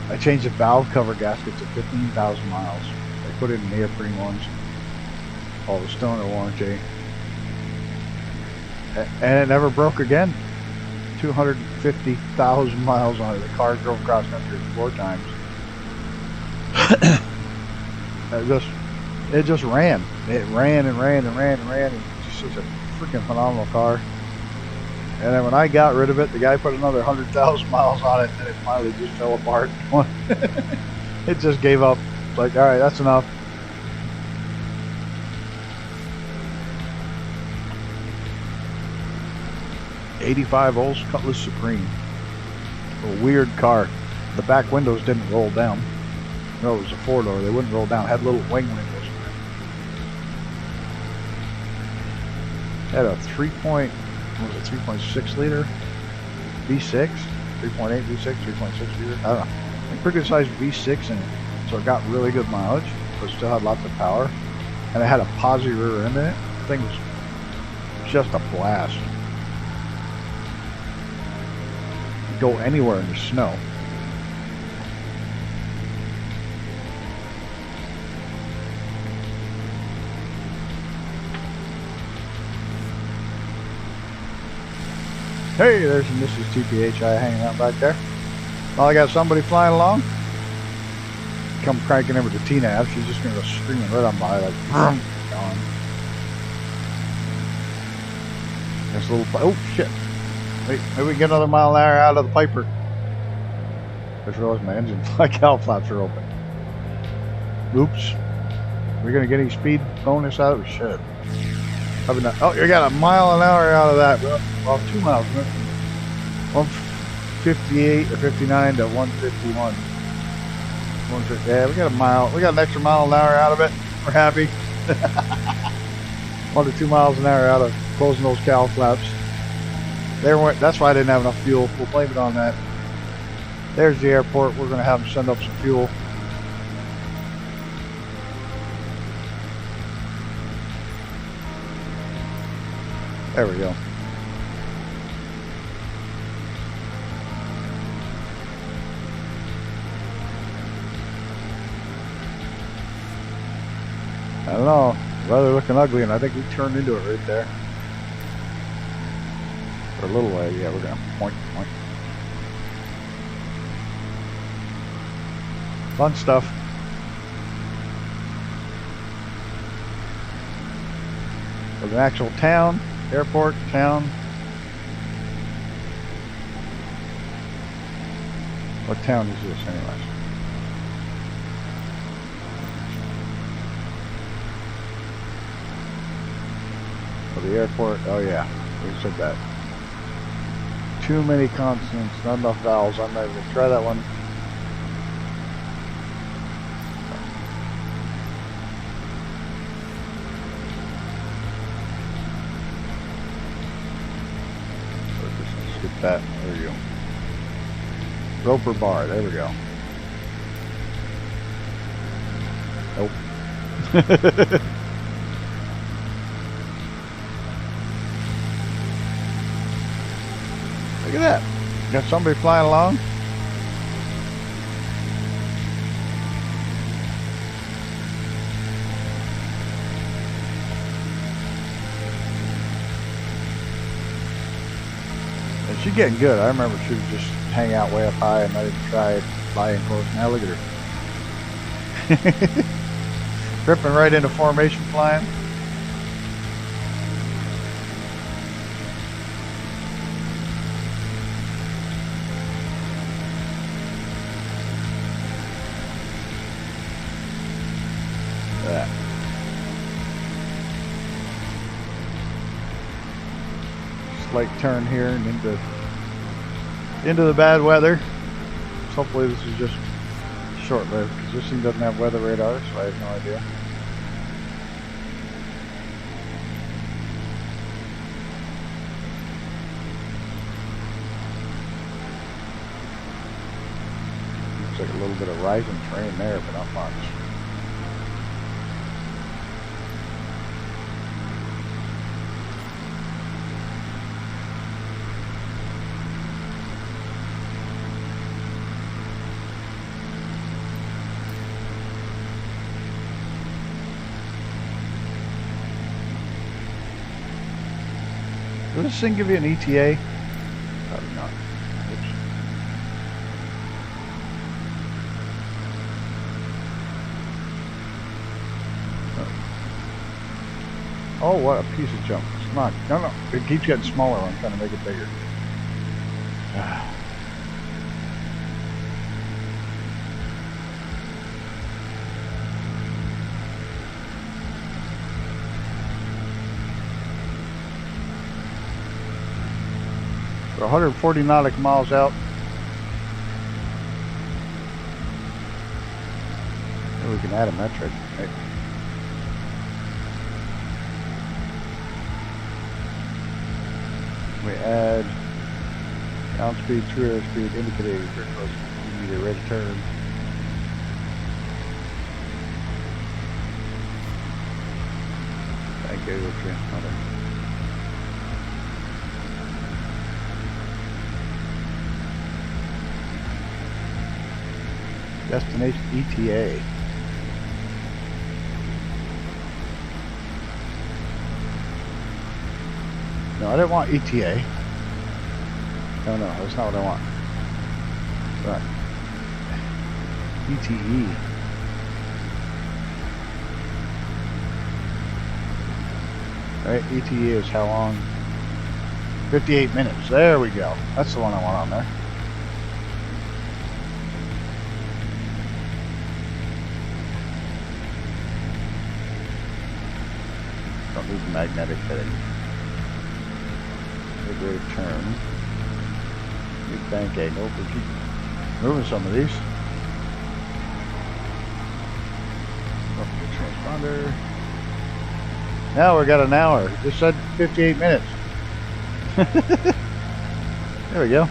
I changed the valve cover gaskets at 15,000 miles. I put in neoprene ones. All the stoner warranty. And it never broke again. 250,000 miles on it. The car drove across country 4 times. It just ran. It ran and ran and ran and ran. It's just such a freaking phenomenal car. And then when I got rid of it, the guy put another 100,000 miles on it, and it finally just fell apart. It just gave up. It's like, all right, that's enough. '85 Olds Cutlass Supreme. A weird car. The back windows didn't roll down. No, it was a 4-door. They wouldn't roll down. It had little wing windows. Had a 3.6 liter V6, 3.8 V6, 3.6 liter. I don't know. A pretty good sized V6 in it, so it got really good mileage, but still had lots of power. And it had a posi rear end in it. The thing was just a blast. You'd go anywhere in the snow. Hey, there's Mrs. TPHI hanging out back there. Well, I got somebody flying along. Come cranking in with the T-nav. She's just going to go screaming right on by, like, gone. This little, oh shit. Wait, maybe we can get another mile an hour out of the Piper. I just realized my engine cowl flaps are open. Oops. We're going to get any speed bonus out of it? Shit. Probably not. Oh, you got a mile an hour out of that. Well, 2 miles. 158 or 59 to 151. 150. Yeah, we got a mile. We got an extra mile an hour out of it. We're happy. 1 to 2 miles an hour out of closing those cowl flaps. That's why I didn't have enough fuel. We'll blame it on that. There's the airport. We're going to have them send up some fuel. There we go. I don't know. Weather looking ugly, and I think we turned into it right there. For a little way, yeah, we're gonna point. Fun stuff. With an actual town, airport, town. What town is this, anyways? Oh, the airport. Oh yeah, we said that. Too many consonants, not enough vowels. I'm not even gonna try that one. Let's skip that. There you go. Roper bar. There we go. Nope. Look at that. Got somebody flying along. And she's getting good. I remember she would just hang out way up high and not even try flying close. Now look at her. Ripping right into formation flying. That. Slight turn here and into the bad weather. So hopefully this is just short-lived because this thing doesn't have weather radar, so I have no idea. little bit of rising terrain there, but not much. Does this thing give you an ETA? Probably not. Oops. Oh, what a piece of junk. It's not. No. It keeps getting smaller. I'm trying to make it bigger. We're 140 nautical miles out. Maybe we can add a metric. Right? We add ground speed, true air speed, indicator, meter, ready to turn. Thank you, transponder. Destination ETA. No, I didn't want ETA. No, that's not what I want. Right. ETE. Right, ETE is how long? 58 minutes. There we go. That's the one I want on there. Don't need the magnetic heading. Great turn. Big bank angle. We keep moving some of these. Up the transponder. Now we got an hour. It just said 58 minutes. There we go.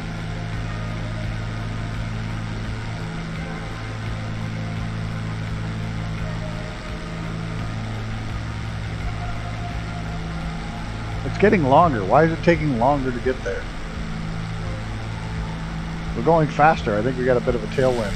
It's getting longer. Why is it taking longer to get there? We're going faster. I think we got a bit of a tailwind.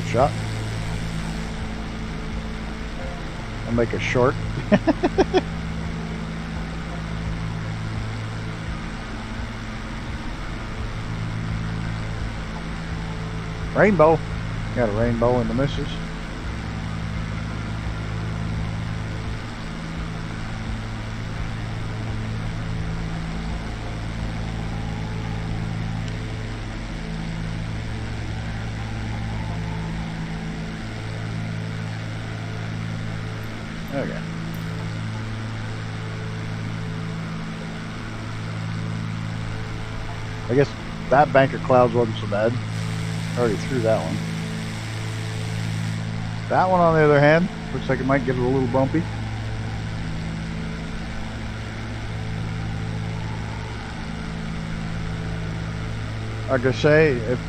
Shot. I'll make a short. Rainbow. Got a rainbow in the misses. Okay. I guess that bank of clouds wasn't so bad. Already threw that one. That one, on the other hand, looks like it might get a little bumpy. Like I say, if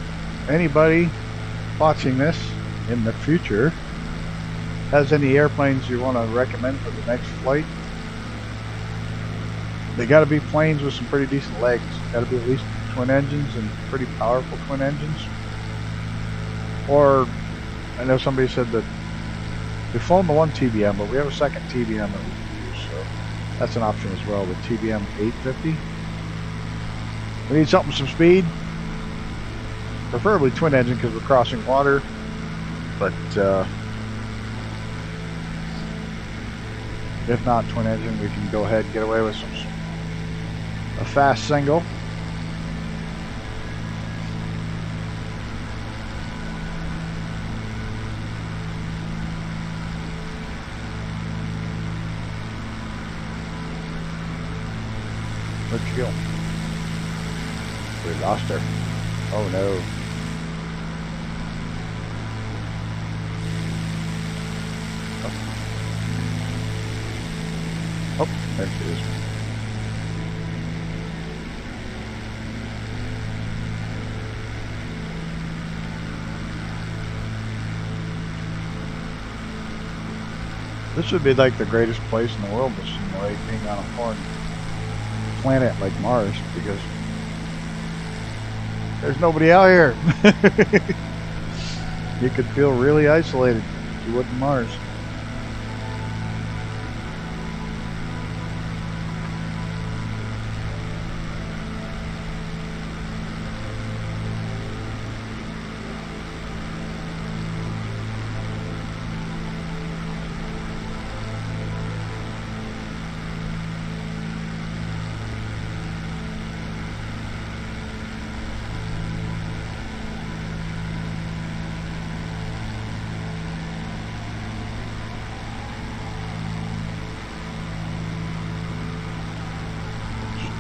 anybody watching this in the future has any airplanes you want to recommend for the next flight, they got to be planes with some pretty decent legs. Got to be at least twin engines and pretty powerful twin engines. Or I know somebody said that we've flown the one TBM, but we have a second TBM that we can use, so that's an option as well. The TBM 850. We need something with some speed, preferably twin engine because we're crossing water, but if not twin engine, we can go ahead and get away with a fast single. she go? We lost her. Oh no. Oh, there she is. This would be like the greatest place in the world to simulate being on a foreign planet like Mars, because there's nobody out here. You could feel really isolated if you wouldn't Mars.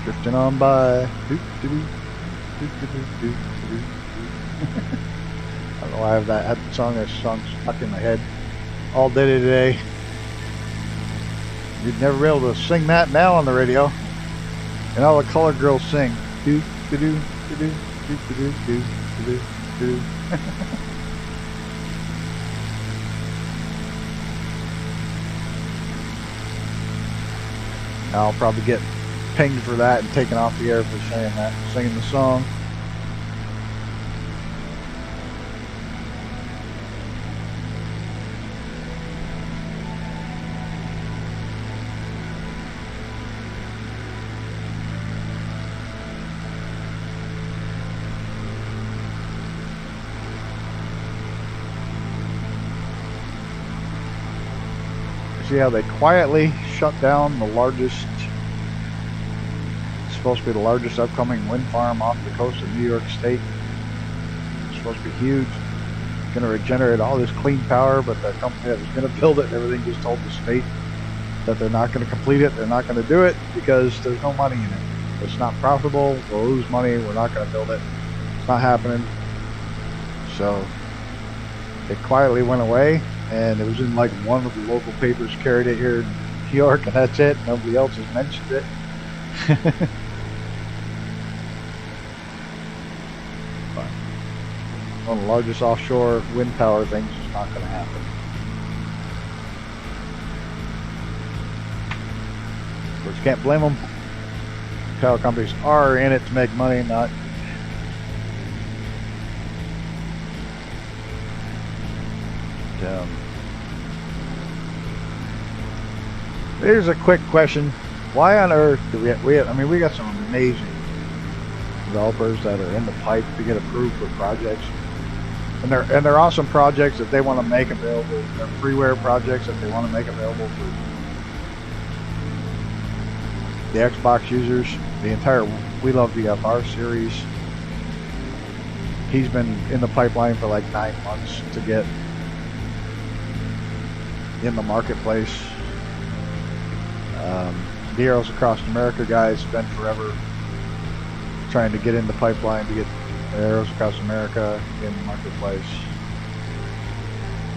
Drifting on by. I don't know why I have that song stuck in my head all day today. You'd never be able to sing that now on the radio. And all the colored girls sing. Do do do do do do do do do. I'll probably get pinged for that and taken off the air for saying that, singing the song. See how they quietly shut down the largest, supposed to be the largest upcoming wind farm off the coast of New York State. It's supposed to be huge. It's going to regenerate all this clean power, but the company that was going to build it and everything just told the state that they're not going to complete it. They're not going to do it because there's no money in it. It's not profitable. We'll lose money. We're not going to build it. It's not happening. So it quietly went away, and it was in like one of the local papers carried it here in New York, and that's it. Nobody else has mentioned it. One of the largest offshore wind power things is not going to happen. Of course, you can't blame them. Power companies are in it to make money, not. Here's a quick question: why on earth do we? I mean, we got some amazing developers that are in the pipe to get approved for projects. And they're awesome projects that they want to make available. They're freeware projects that they want to make available for the Xbox users. The entire We Love IFR series. He's been in the pipeline for like 9 months to get in the marketplace. The Arrows Across America guys spent forever trying to get in the pipeline to get Arrows Across America in the marketplace.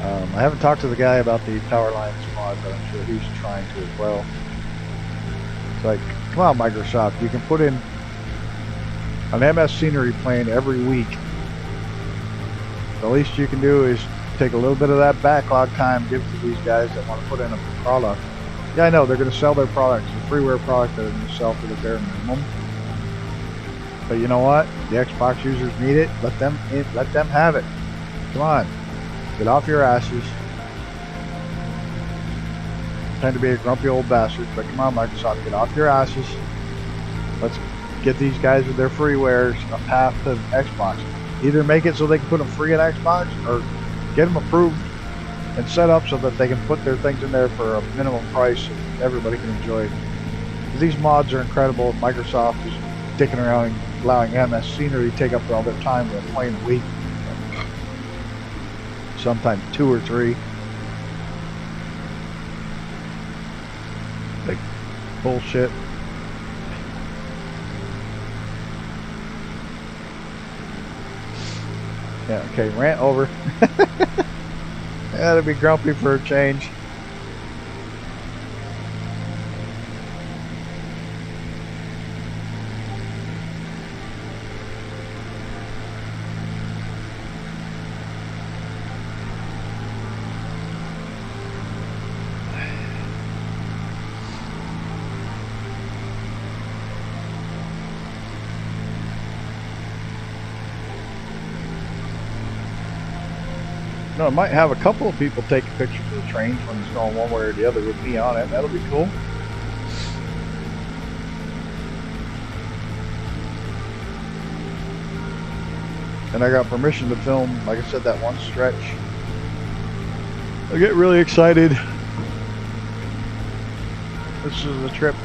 I haven't talked to the guy about the Power Lines mod, but I'm sure he's trying to as well. It's like, come on, Microsoft, you can put in an MS Scenery plane every week. The least you can do is take a little bit of that backlog time, give it to these guys that want to put in a product. Yeah, I know, they're going to sell their products, the freeware product they're going to sell for the bare minimum. But you know what? The Xbox users need it. Let them have it. Come on. Get off your asses. I tend to be a grumpy old bastard, but come on, Microsoft, get off your asses. Let's get these guys with their freewares a path to Xbox. Either make it so they can put them free at Xbox, or get them approved and set up so that they can put their things in there for a minimum price and everybody can enjoy it. These mods are incredible. Microsoft is dicking around and allowing MS Scenery to take up all their time with a plane a week. Sometimes 2 or 3. Like bullshit. Yeah, okay, rant over. That'd be grumpy for a change. I might have a couple of people take pictures of the trains when it's going one way or the other with me on it. That'll be cool. And I got permission to film, like I said, that one stretch. I get really excited. This is a trip.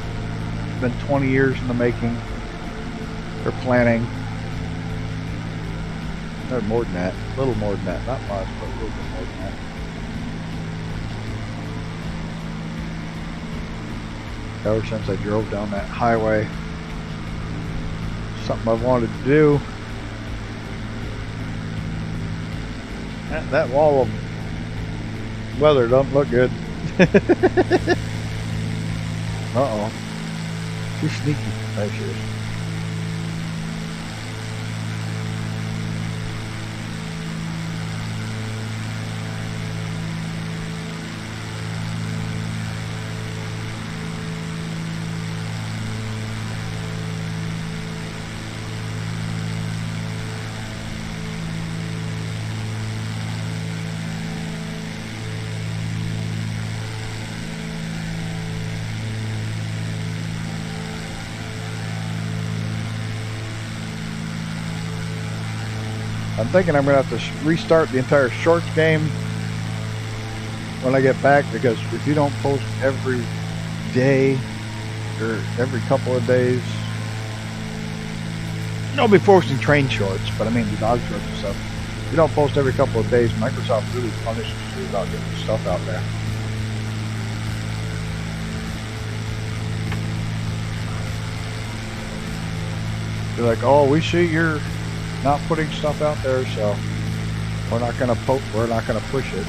It's been 20 years in the making. Or planning. Or more than that. A little more than that. Not much, but a little bit more than that. Ever since I drove down that highway. Something I've wanted to do. That wall of weather doesn't look good. Uh-oh. Too sneaky. There she is. I'm thinking I'm going to have to restart the entire shorts game when I get back, because if you don't post every day or every couple of days, I'll be posting train shorts, but I mean the dog shorts and stuff. If you don't post every couple of days, Microsoft really punishes you about getting stuff out there. They're like, oh, we see you're not putting stuff out there, so we're not gonna push it.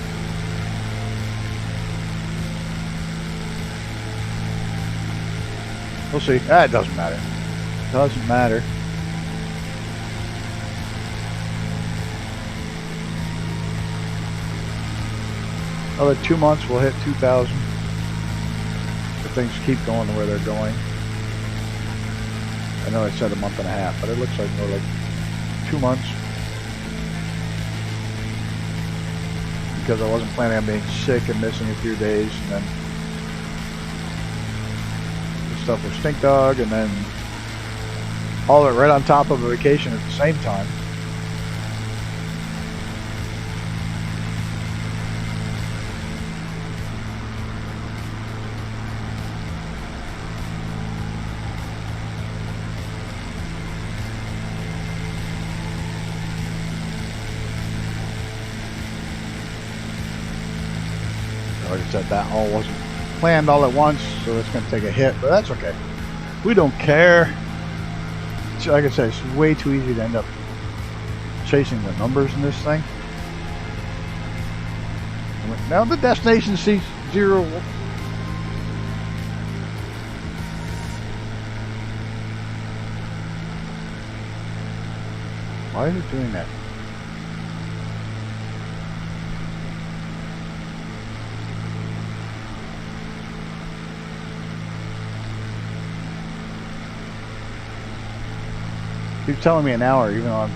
We'll see. It doesn't matter. Doesn't matter. Another 2 months we'll hit 2,000 if things keep going the way they're going. I know I said a month and a half, but it looks like more like 2 months, because I wasn't planning on being sick and missing a few days, and then the stuff with Stink Dog, and then all of it right on top of a vacation at the same time. Like I said, that all wasn't planned all at once, so it's going to take a hit, but that's okay. We don't care. Like I said, it's way too easy to end up chasing the numbers in this thing. Now the destination sees 0. Why is it doing that? Keep telling me an hour, even though I'm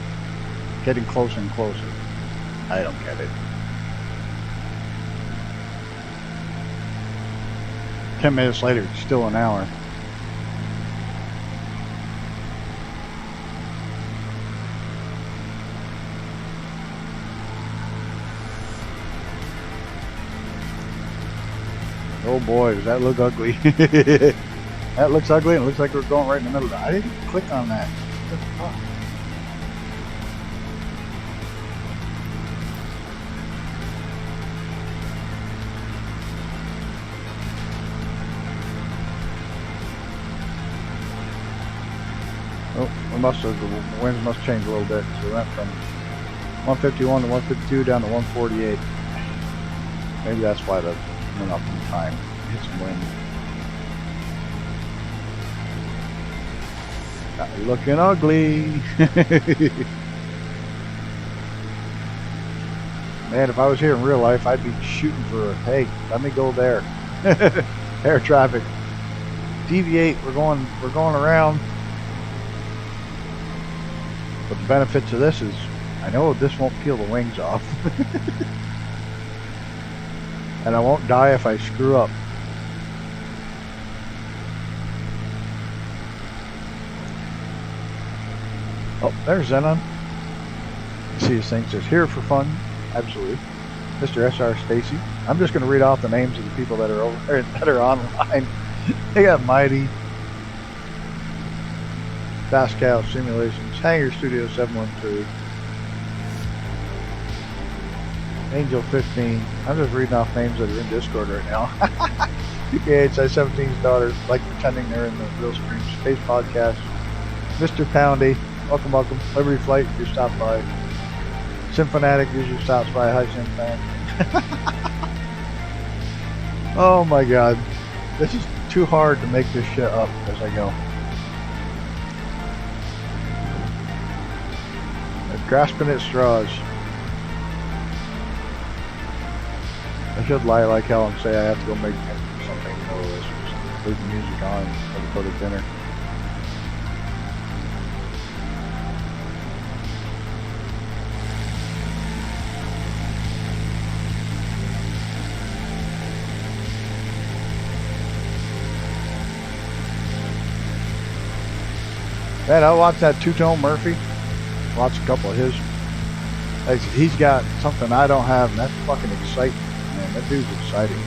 getting closer and closer. I don't get it. 10 minutes later, it's still an hour. Oh boy, does that look ugly. That looks ugly, and it looks like we're going right in the middle of it. I didn't click on that. Oh, we must have, the winds must change a little bit. So we went from 151 to 152 down to 148. Maybe that's why that went up in time. Hit some wind. Got me looking ugly. Man, if I was here in real life, I'd be shooting for, hey, let me go there. Air traffic. Deviate, we're going around. But the benefit to this is, I know this won't peel the wings off. And I won't die if I screw up. Oh, there's Zenon. See his thing says here for fun. Absolutely. Mr. SR Stacy. I'm just going to read off the names of the people that are over there that are online. They got Mighty, Pascal Simulations, Hangar Studio 713, Angel 15. I'm just reading off names that are in Discord right now. PKHI 17's daughter, like pretending they're in the real stream. Space Podcast. Mr. Poundy, welcome. Liberty Flight, if you stopped by. Symphanatic usually stops by. Hi, Symphanatic. Oh my god. This is too hard to make this shit up as I go. I'm grasping at straws. I should lie like hell and say I have to go make something more this. Just leave the music on or go to dinner. Man, I watched that Two-Tone Murphy. Watched a couple of his. He's got something I don't have, and that's fucking exciting. Man, that dude's exciting.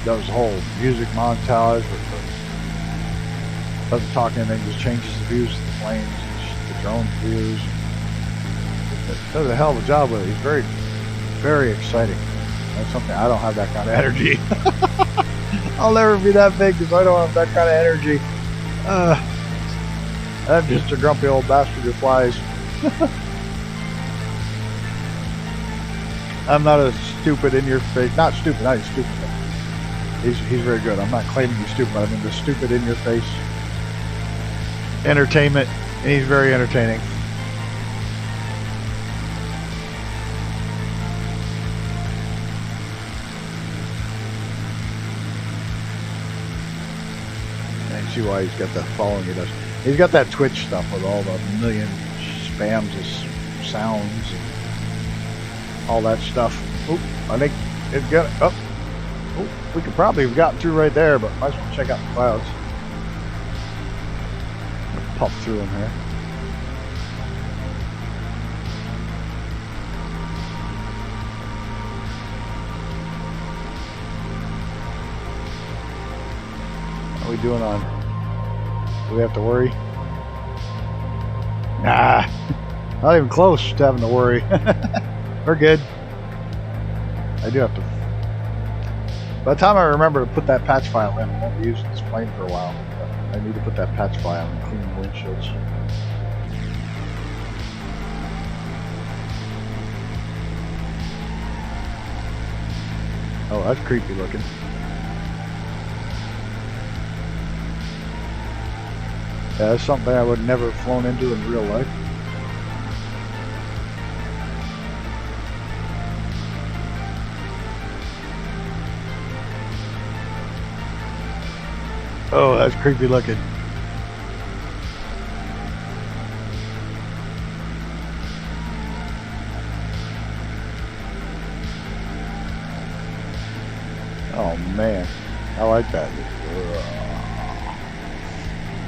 Does the whole music montage with the, doesn't talk anything, just changes the views of the planes, the drone views. Does a hell of a job with it. He's very, very exciting. That's something I don't have that kind of energy. I'll never be that big because I don't have that kind of energy. I'm just a grumpy old bastard who flies. I'm not a stupid in your face. Not stupid, not stupid. He's very good. I'm not claiming he's stupid, but I mean the stupid in your face entertainment, and he's very entertaining. See why he's got that following he does. He's got that Twitch stuff with all the million spams of sounds and all that stuff. Oop, I think it's got it. Oh, we could probably have gotten through right there, but might as well check out the clouds. Puff through them here. How are we doing on? Do we have to worry? Nah, not even close to having to worry. We're good. I do have to. By the time I remember to put that patch file in, I won't be using this plane for a while. But I need to put that patch file and clean the windshields. Oh, that's creepy looking. Yeah, that's something I would never have flown into in real life. Oh, that's creepy looking. Oh man, I like that.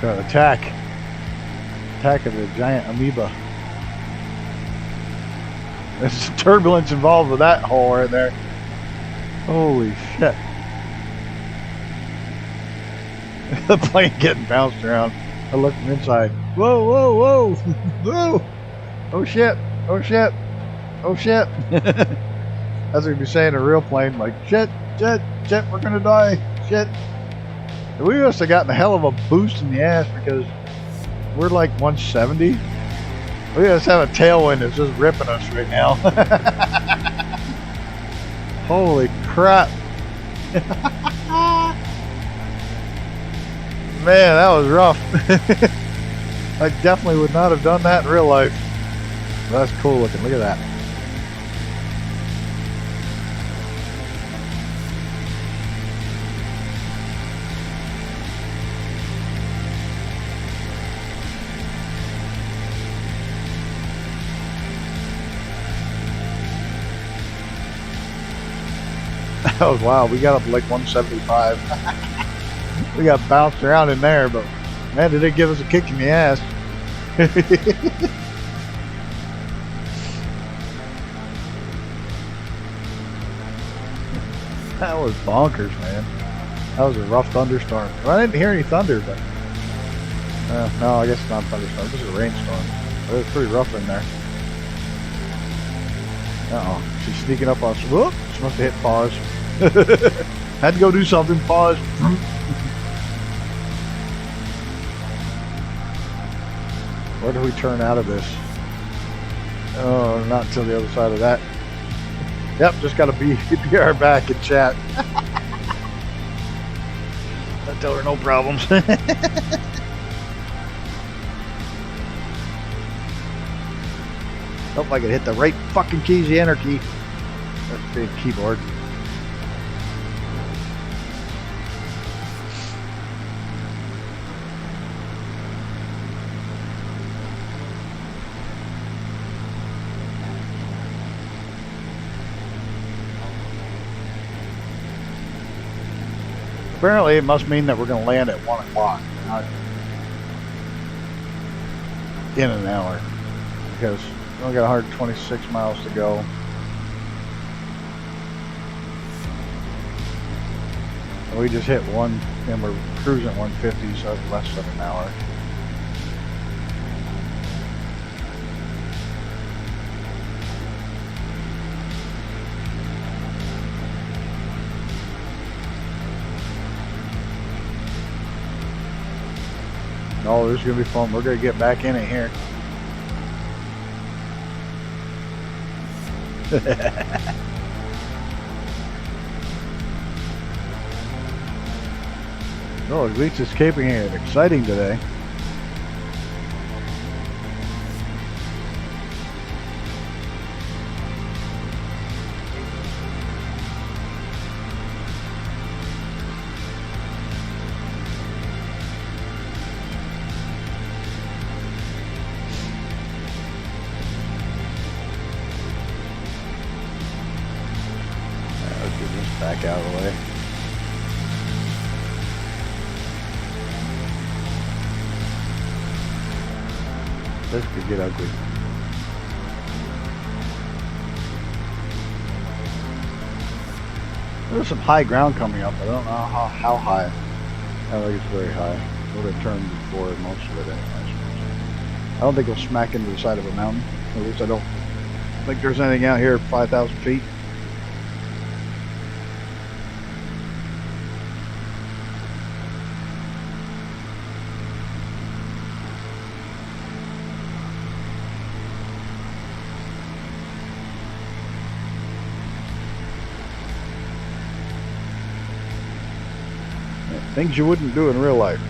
Attack of the giant amoeba. There's turbulence involved with that hole right there. Holy shit. The plane getting bounced around. I looked from inside. Whoa, whoa, whoa. Whoa. Oh shit. Oh shit. Oh shit. That's what you'd be saying in a real plane, like shit, shit, shit, we're gonna die. Shit. We must have gotten a hell of a boost in the ass because we're like 170. We just have a tailwind that's just ripping us right now. Holy crap. Man, that was rough. I definitely would not have done that in real life. That's cool looking. Look at that. That was wild. We got up to like 175. We got bounced around in there, but man, did it give us a kick in the ass. That was bonkers, man. That was a rough thunderstorm. Well, I didn't hear any thunder, but no, I guess it's not a thunderstorm. This is a rainstorm. It was pretty rough in there. Uh-oh. She's sneaking up on us. Whoop! She must have hit pause. Had to go do something. Pause. Where do we turn out of this? Oh, not until the other side of that. Yep, just got to be our back and chat. I tell her no problems. Hope I can hit the right fucking keys, the enter key. That's a big keyboard. Apparently, it must mean that we're going to land at 1 o'clock, not in an hour, because we only got 126 miles to go. And we just hit 1, and we're cruising at 150, so that's less than an hour. Oh, this is going to be fun. We're going to get back in it here. Oh, at least it's keeping it exciting today. Back out of the way. This could get ugly. There's some high ground coming up. I don't know how high. I don't think it's very high. Would have turned before most of it anyways. I don't think it'll smack into the side of a mountain. At least I don't think there's anything out here at 5,000 feet. Things you wouldn't do in real life.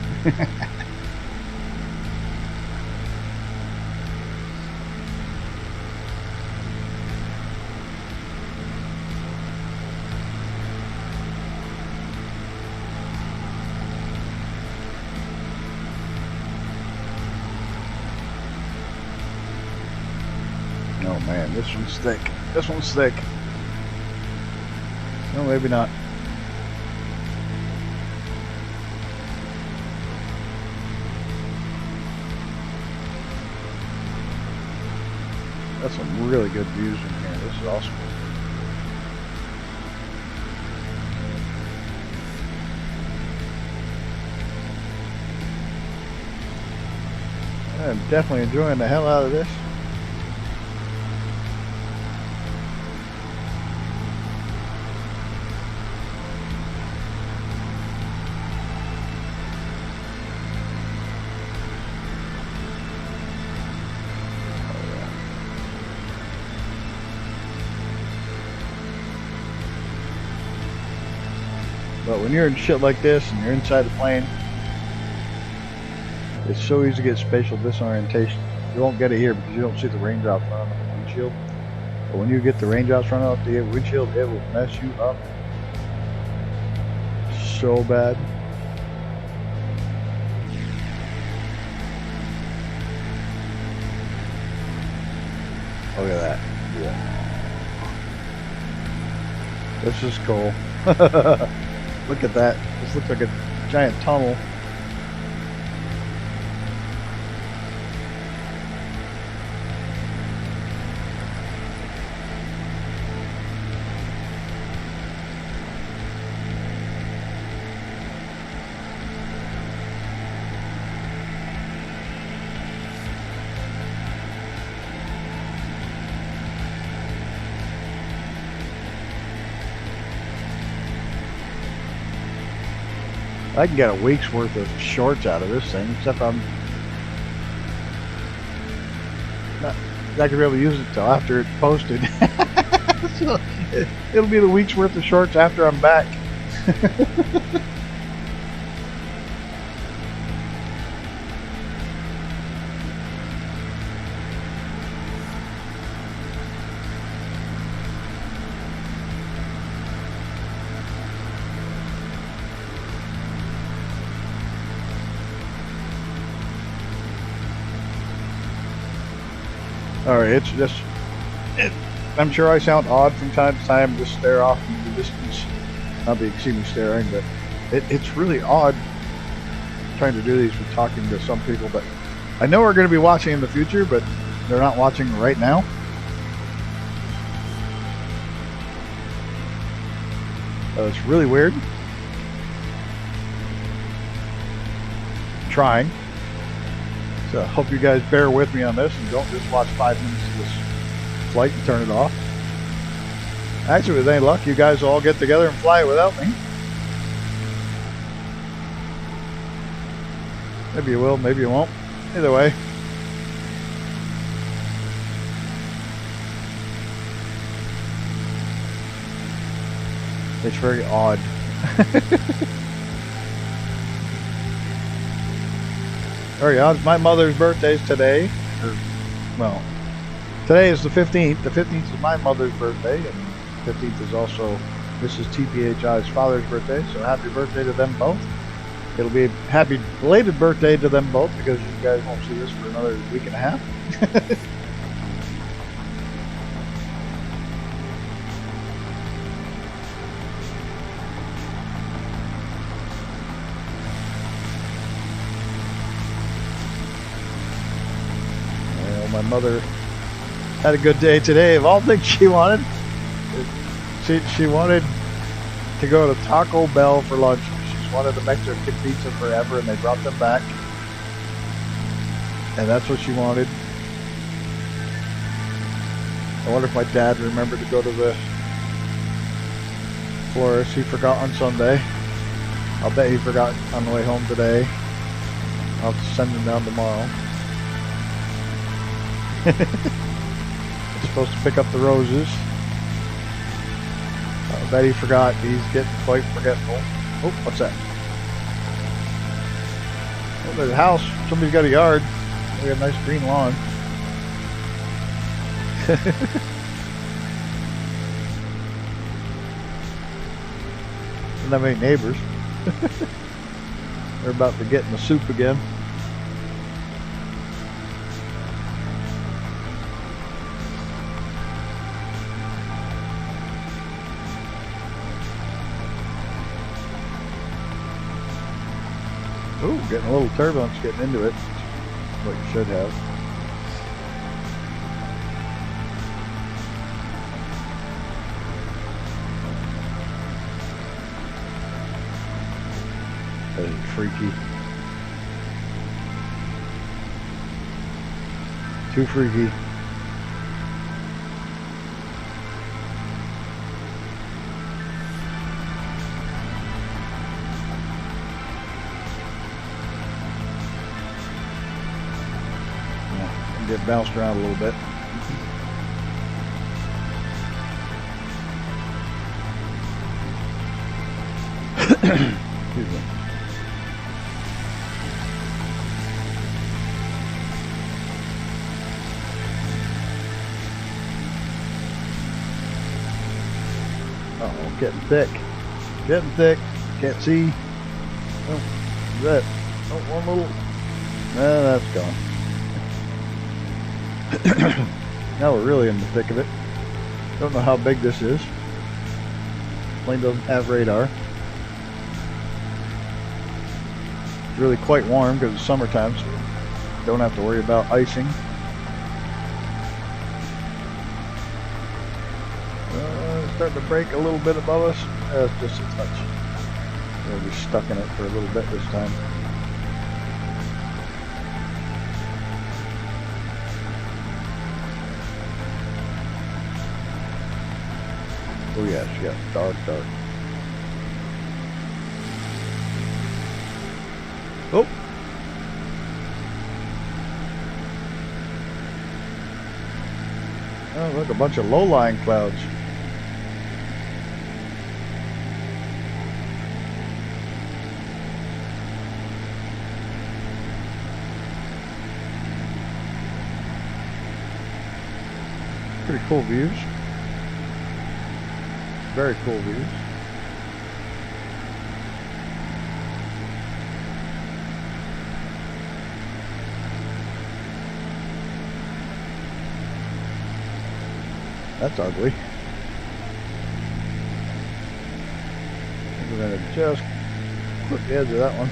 Oh man, this one's thick. This one's thick. No, maybe not. That's some really good views in here. This is awesome. I'm definitely enjoying the hell out of this. when you're in shit like this and you're inside the plane, it's so easy to get spatial disorientation. You won't get it here because you don't see the raindrops running off the windshield. But when you get the raindrops running off the windshield, it will mess you up so bad. Look at that. Yeah. This is cool. Look at that. This looks like a giant tunnel. I can get a week's worth of shorts out of this thing, except I'm not gonna be able to use it till after it's posted. So it'll be the week's worth of shorts after I'm back. Alright, it's just... I'm sure I sound odd from time to time, just stare off in the distance. Not that you can see me staring, but it's really odd trying to do these with talking to some people that I know are going to be watching in the future, but they're not watching right now. It's really weird. Trying. So I hope you guys bear with me on this and don't just watch 5 minutes of this flight and turn it off. Actually, with any luck, you guys will all get together and fly without me. Maybe you will, maybe you won't. Either way. It's very odd. Very odd. My mother's birthday is today. Well, today is the 15th. The 15th is my mother's birthday, and the 15th is also Mrs. TPHI's father's birthday, so happy birthday to them both. It'll be a happy belated birthday to them both because you guys won't see this for another week and a half. My mother had a good day today. Of all things she wanted, she wanted to go to Taco Bell for lunch. She's wanted the Mexican pizza forever, and they brought them back. And that's what she wanted. I wonder if my dad remembered to go to the florist. He forgot on Sunday. I'll bet he forgot on the way home today. I'll have to send him down tomorrow. I'm supposed to pick up the roses. I bet he forgot. He's getting quite forgetful. Oh, what's that? Oh, there's a house. Somebody's got a yard. We got a nice green lawn. Doesn't have any neighbors. They're about to get in the soup again. Ooh, getting a little turbulence getting into it. That's what you should have. That is freaky. Too freaky. Get bounced around a little bit. Excuse me. Uh-oh, getting thick. Getting thick. Can't see. Oh, what's that? Oh, one little. Nah, that's gone. Now we're really in the thick of it. Don't know how big this is. Plane doesn't have radar. It's really quite warm because it's summertime, so don't have to worry about icing. Starting to break a little bit above us. Just a touch. We'll be stuck in it for a little bit this time. Oh yeah, she got dark. Oh! Oh, look, a bunch of low-lying clouds. Pretty cool views. Very cool views. That's ugly. We're going to just clip the edge of that one.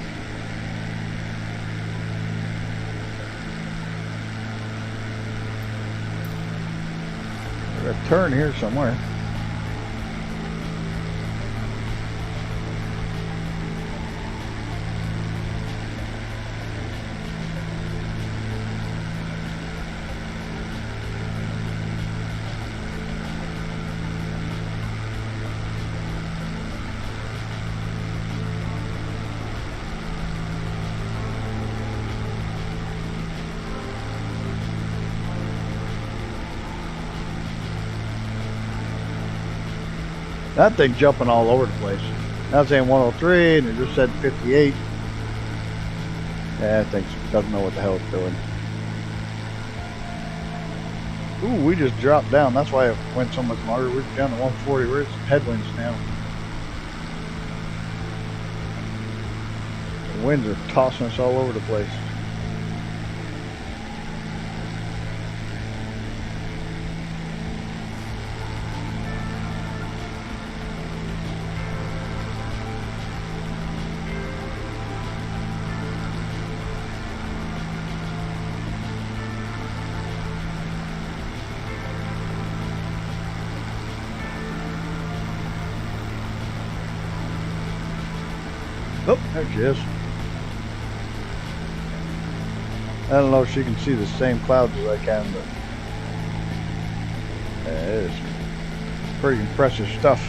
We're going to turn here somewhere. That thing jumping all over the place. Now it's saying 103 and it just said 58. Yeah, that thing doesn't know what the hell it's doing. Ooh, we just dropped down. That's why it went so much longer. We're down to 140. Where's headwinds now? The winds are tossing us all over the place. Oh, there she is. I don't know if she can see the same clouds as I can, but yeah, it is pretty impressive stuff.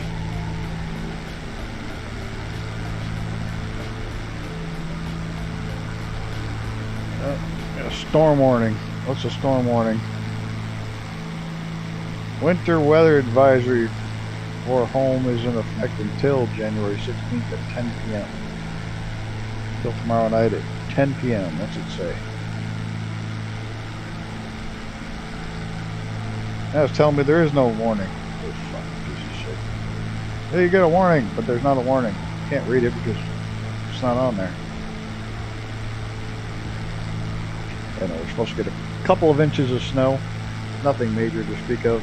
A storm warning. What's a storm warning? Winter weather advisory for home is in effect until January 16th at 10 p.m. Till tomorrow night at 10 p.m. What's it say? Now it's telling me there is no warning. Oh, fucking piece of shit. Hey, you get a warning, but there's not a warning. You can't read it because it's not on there. I know we're supposed to get a couple of inches of snow. Nothing major to speak of.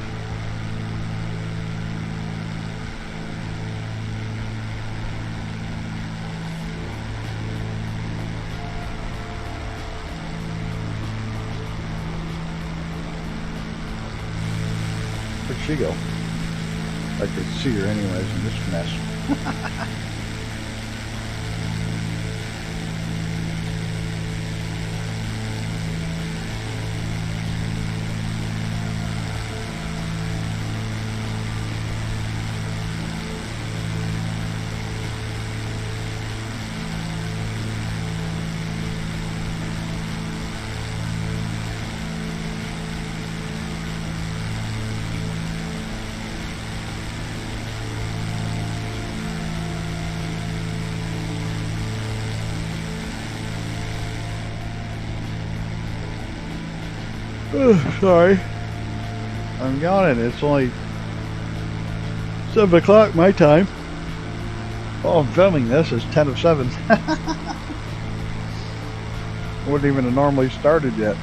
Where'd she go? I could see her anyways in this mess. Sorry. I'm yawning. It's only 7 o'clock my time. Oh, I'm filming this. It's 10 of 7. Wouldn't even have normally started yet.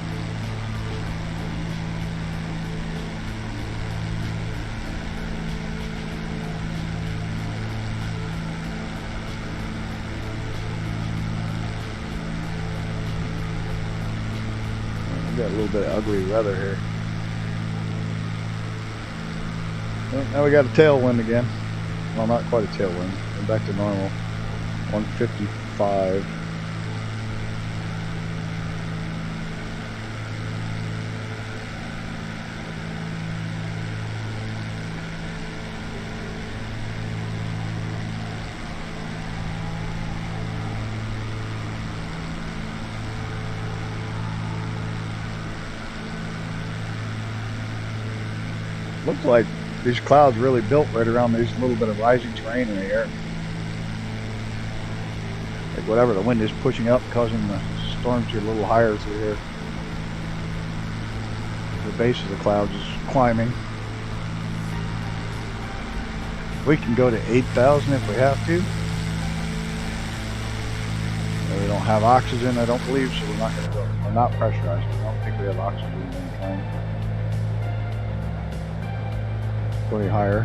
Got a little bit of ugly weather here. Well, now we got a tailwind again. Well, not quite a tailwind. We're back to normal. 155. Looks like these clouds really built right around these little bit of rising terrain in the air. Like whatever the wind is pushing up, causing the storms to get a little higher through here. The base of the clouds is climbing. We can go to 8,000 if we have to. And we don't have oxygen, I don't believe, so we're not going to go. We're not pressurized. I don't think we have oxygen of any kind. Go any higher.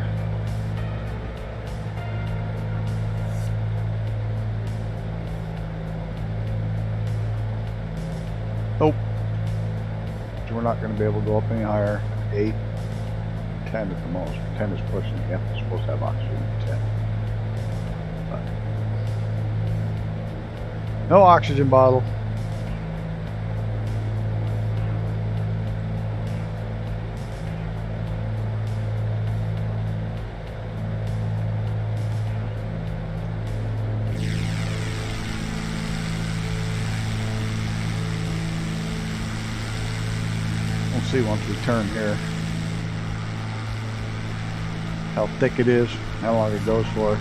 Nope. So we're not going to be able to go up any higher. 8, 10 at the most. 10 is pushing. Yep, we're supposed to have oxygen at 10. But no oxygen bottle. See once we turn here how thick it is, how long it goes for.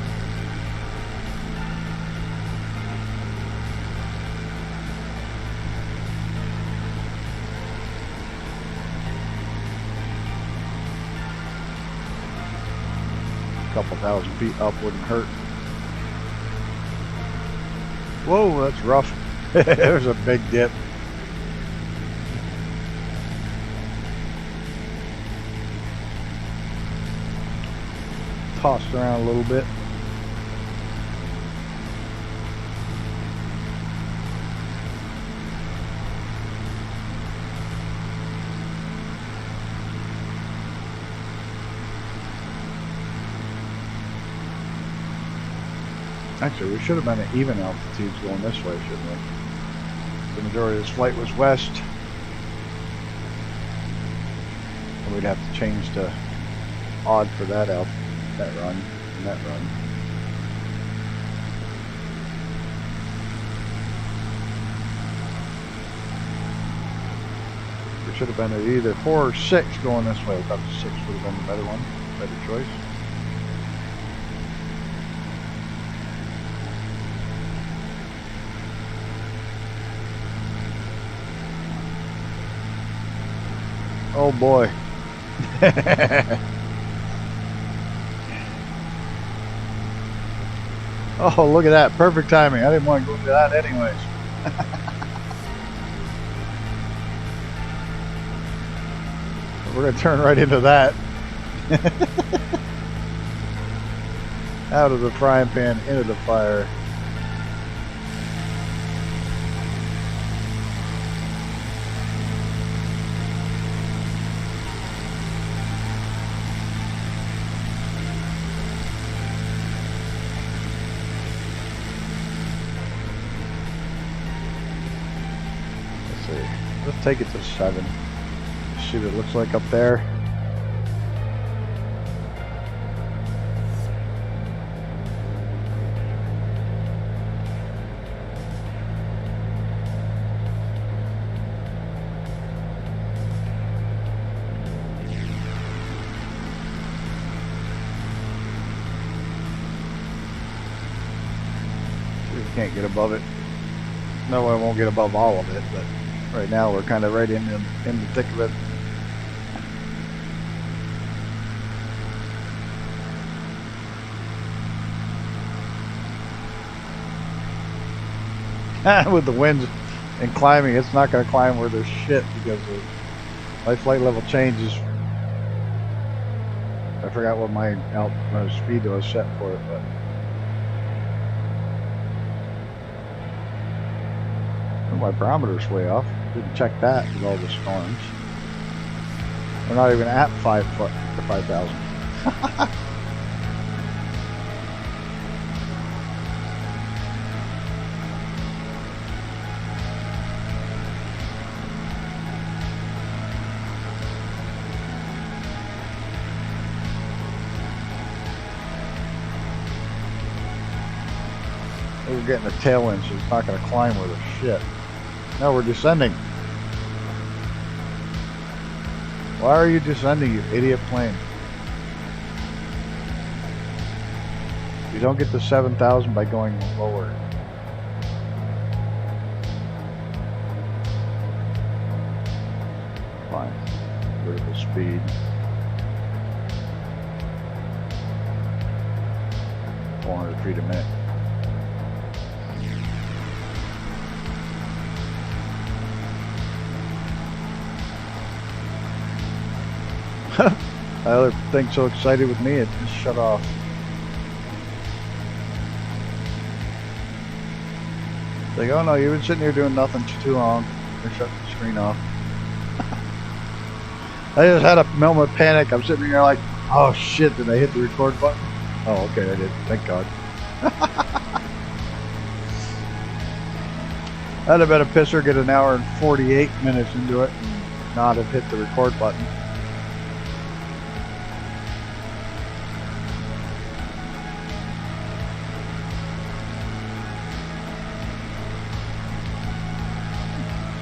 A couple thousand feet up wouldn't hurt. Whoa, that's rough. There's a big dip. Tossed around a little bit. Actually, we should have been at even altitudes going this way, shouldn't we? The majority of this flight was west. And we'd have to change to odd for that altitude. That run and that run. We should have been at either 4 or 6 going this way. I thought 6 would have been the better one, better choice. Oh boy. Oh, look at that. Perfect timing. I didn't want to go into that anyways. We're going to turn right into that. Out of the frying pan, into the fire. Let's take it to 7. See what it looks like up there. See if we can't get above it. No, I won't get above all of it, but Right now we're kind of right in the thick of it. With the winds and climbing, it's not going to climb where there's shit because my flight level changes. I forgot what my speed was set for it, but my barometer's way off. Didn't check that with all the storms. We're not even at 5,000. We're getting a tailwind, so it's not going to climb with a shit. No, we're descending. Why are you descending, you idiot plane? You don't get to 7,000 by going lower. Fine. Vertical speed. feet a minute. The other thing so excited with me, it just shut off. Like, oh no, you've been sitting here doing nothing too long. They shut the screen off. I just had a moment of panic. I'm sitting here like, oh shit, did I hit the record button? Oh, okay, I did. Thank God. That'd have been a pisser, get an hour and 48 minutes into it and not have hit the record button.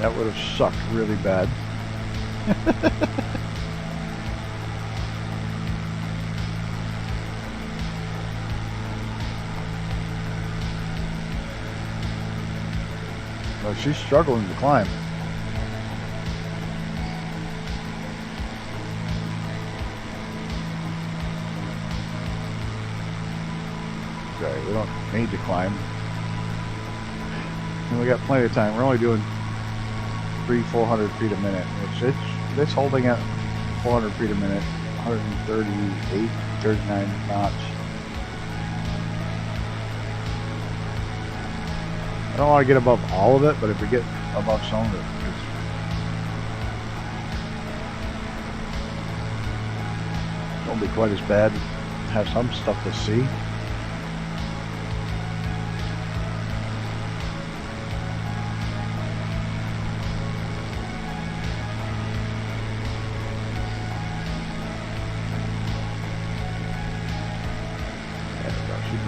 That would have sucked really bad. Well, she's struggling to climb. Okay, we don't need to climb. And we got plenty of time. We're only doing 400 feet a minute. It's holding at 400 feet a minute, 138, 39 knots. I don't want to get above all of it, but if we get above some of it, it won't be quite as bad. Have some stuff to see.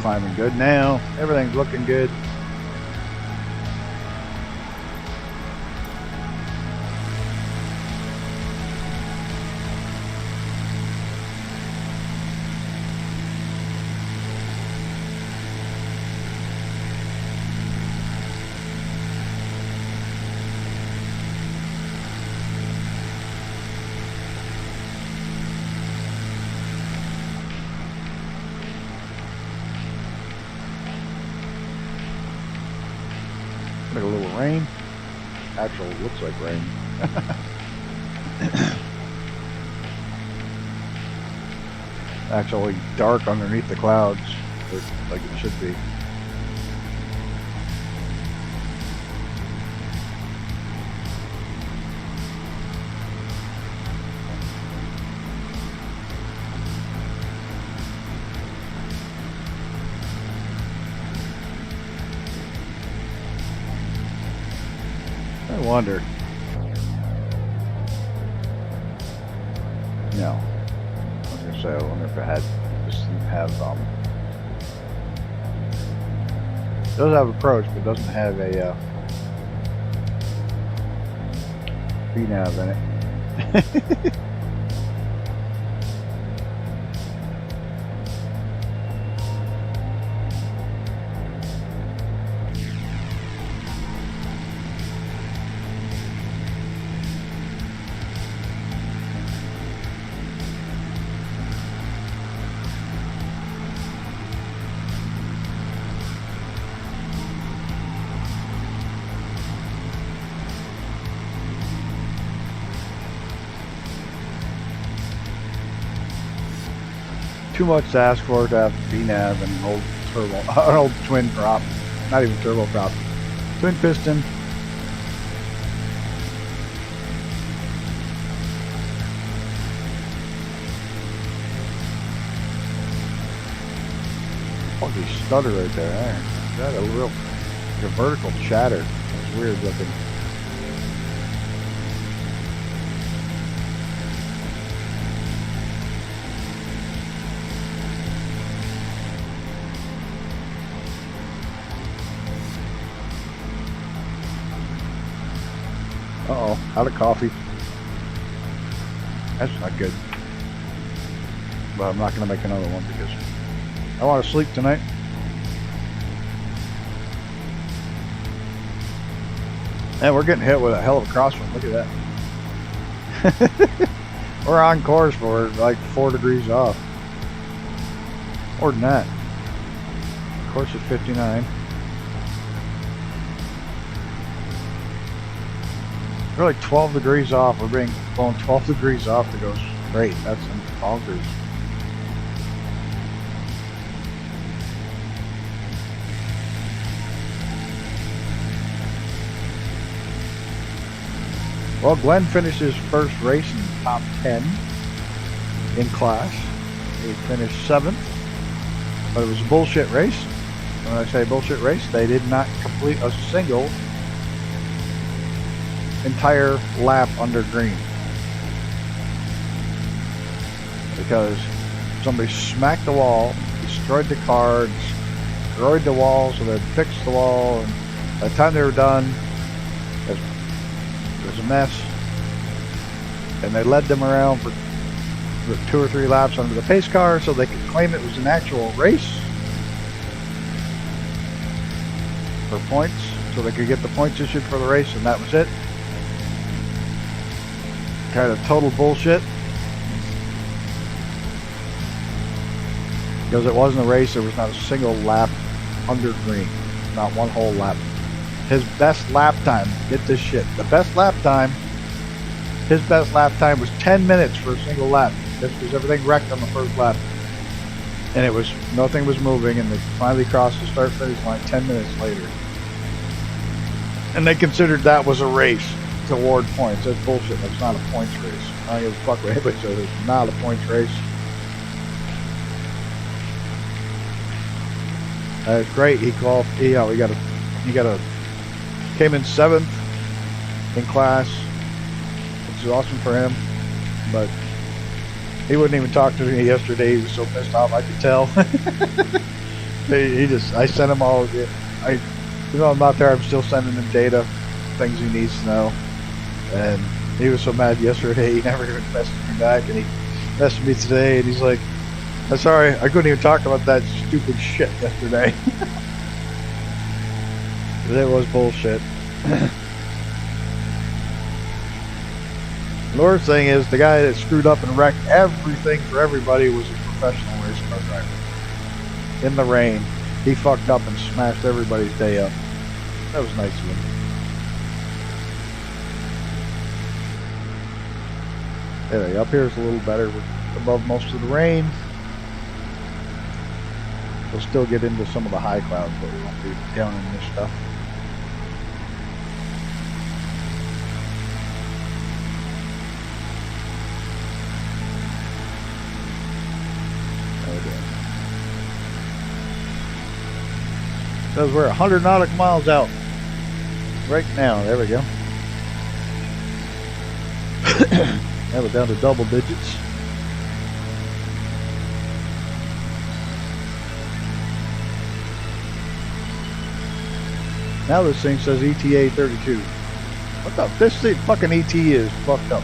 Climbing good now. Everything's looking good. Like a little rain. Actually, looks like rain. Actually dark underneath the clouds, like it should be. I wonder. No. I was gonna say, I wonder if it just didn't have, it does have approach, but it doesn't have a, VNav in it. too much to ask for to have VNAV and an old turbo, an old twin prop, not even turbo prop, twin piston. Funky stutter right there. That a real like a vertical chatter. That's weird looking. Uh-oh, out of coffee. That's not good. But I'm not going to make another one because I want to sleep tonight. And we're getting hit with a hell of a crosswind. Look at that. We're on course for like 4 degrees off. More than that. Course is 59. We're like 12 degrees off. We're being blown 12 degrees off to go straight. That's bonkers. Well, Glenn finished his first race in the top 10 in class. He finished 7th, but it was a bullshit race. When I say bullshit race, they did not complete a single entire lap under green because somebody smacked the wall, destroyed the car, destroyed the wall, so they fixed the wall, and by the time they were done, it was a mess, and they led them around for 2 or 3 laps under the pace car so they could claim it was an actual race for points, so they could get the points issued for the race, and that was it. Kind of total bullshit. Because it wasn't a race, there was not a single lap under green. Not one whole lap. His best lap time, get this shit, his best lap time was 10 minutes for a single lap. This was everything wrecked on the first lap. And it was, nothing was moving, and they finally crossed the start finish line 10 minutes later. And they considered that was a race to award points. That's bullshit. That's not a points race. I don't give a fuck what anybody says. It's not a points race. It's great. He qualified. He came in 7th in class, which is awesome for him. But he wouldn't even talk to me yesterday. He was so pissed off. I could tell. I sent him all. I'm not there. I'm still sending him data, things he needs to know. And he was so mad yesterday, he never even messaged me back, and he messaged me today, and he's like, I'm sorry, I couldn't even talk about that stupid shit yesterday. But it was bullshit. The worst thing is, the guy that screwed up and wrecked everything for everybody was a professional race car driver. In the rain, he fucked up and smashed everybody's day up. That was nice of him. Anyway, up here is a little better. We're above most of the rain. We'll still get into some of the high clouds, but we won't be down in this stuff. Says we're 100 nautical miles out right now. There we go. Now we're down to double digits. Now this thing says ETA 32. What the? This thing, fucking ETA is fucked up.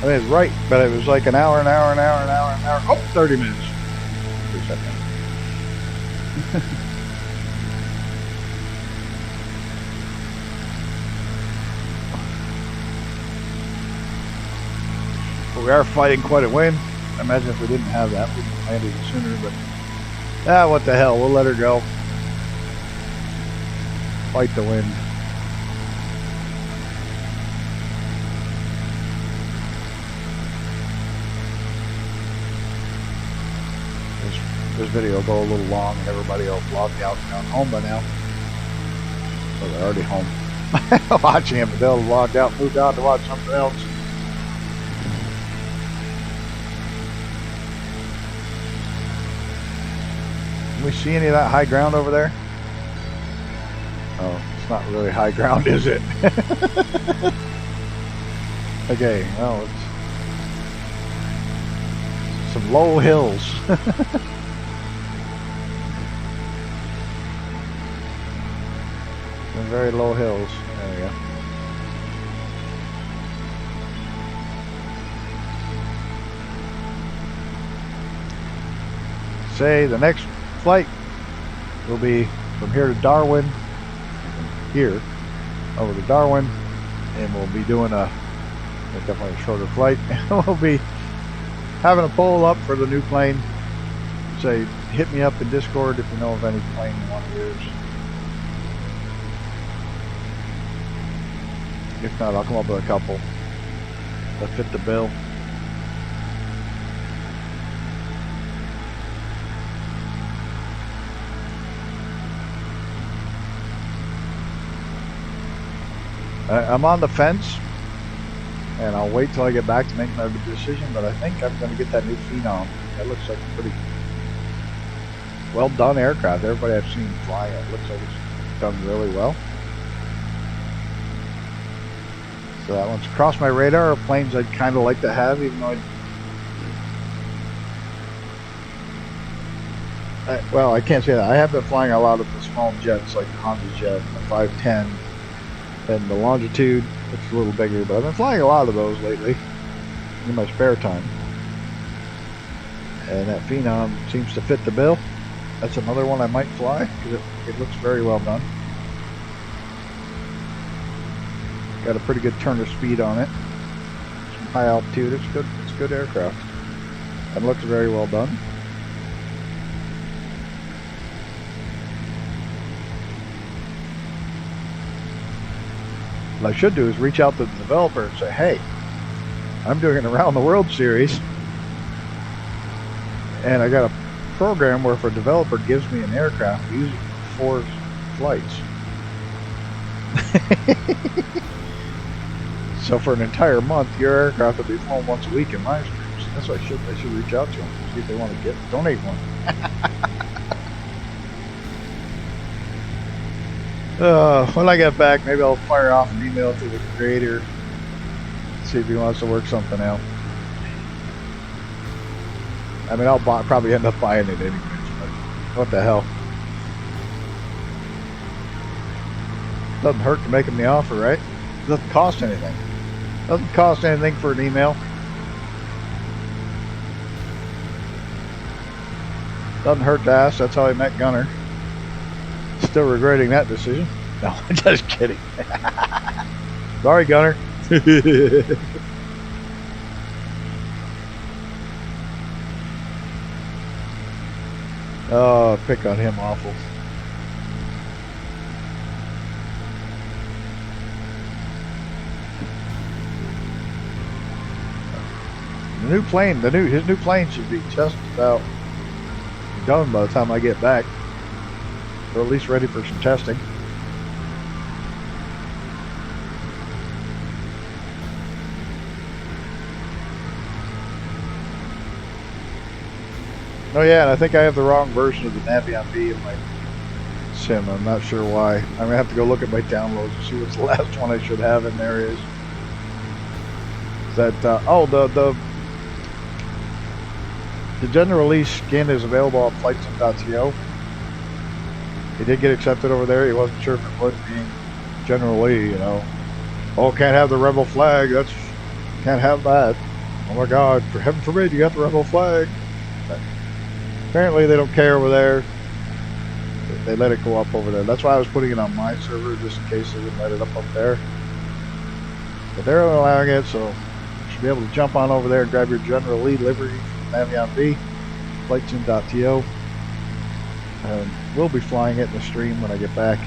I mean, it's right, but it was like an hour. Oh, 30 minutes. 3 seconds. But we are fighting quite a wind. I imagine if we didn't have that, we'd have landed it sooner, but what the hell, we'll let her go. fight the wind. This video will go a little long and everybody will vlog out and home by now. So they're already home watching it, but they'll have logged out, moved out to watch something else. Can we see any of that high ground over there? Oh, it's not really high ground, is it? Okay, well, it's some low hills. Some very low hills. There we go. Say the next flight will be from here to Darwin, here over to Darwin, and we'll be doing definitely a shorter flight. We'll be having a poll up for the new plane. Say, hit me up in Discord if you know of any plane you want to use. If not, I'll come up with a couple that fit the bill. I'm on the fence, and I'll wait till I get back to make my decision, but I think I'm going to get that new Phenom. That looks like a pretty well done aircraft. Everybody I've seen fly it looks like it's done really well. So that one's crossed my radar of planes I'd kind of like to have, even though well, I can't say that. I have been flying a lot of the small jets, like the Honda jet, the 510, and the Longitude, which is a little bigger, but I've been flying a lot of those lately in my spare time. And that Phenom seems to fit the bill. That's another one I might fly, because it looks very well done. Got a pretty good turn of speed on it. Some high altitude. It's good. It's a good aircraft. And looks very well done. What I should do is reach out to the developer and say, hey, I'm doing an around the world series, and I got a program where if a developer gives me an aircraft, I use it for 4 flights. So for an entire month, your aircraft will be flown once a week in my streams. That's what I should reach out to them, see if they want to donate one. When I get back, maybe I'll fire off an email to the creator, see if he wants to work something out. I mean, I'll probably end up buying it anyways, but what the hell. Doesn't hurt to make him the offer, right? It doesn't cost anything. Doesn't cost anything for an email. Doesn't hurt to ask. That's how I met Gunner. Still regretting that decision. No, I'm just kidding. Sorry, Gunner. Oh, pick on him awful. The new plane, his new plane should be just about done by the time I get back, or at least ready for some testing. Oh yeah, and I think I have the wrong version of the Navion B in my sim. I'm not sure why. I'm gonna have to go look at my downloads and see what's the last one I should have in there is. That the general release skin is available on flightsim.to. He did get accepted over there. He wasn't sure if it would be generally, you know. Oh, can't have the rebel flag. Can't have that. Oh my God! For heaven forbid you got the rebel flag. But apparently they don't care over there. They let it go up over there. That's why I was putting it on my server, just in case they wouldn't let it up there. But they're allowing it, so you should be able to jump on over there and grab your General Lee livery from Navion B, flightsim.to. We'll be flying it in the stream when I get back.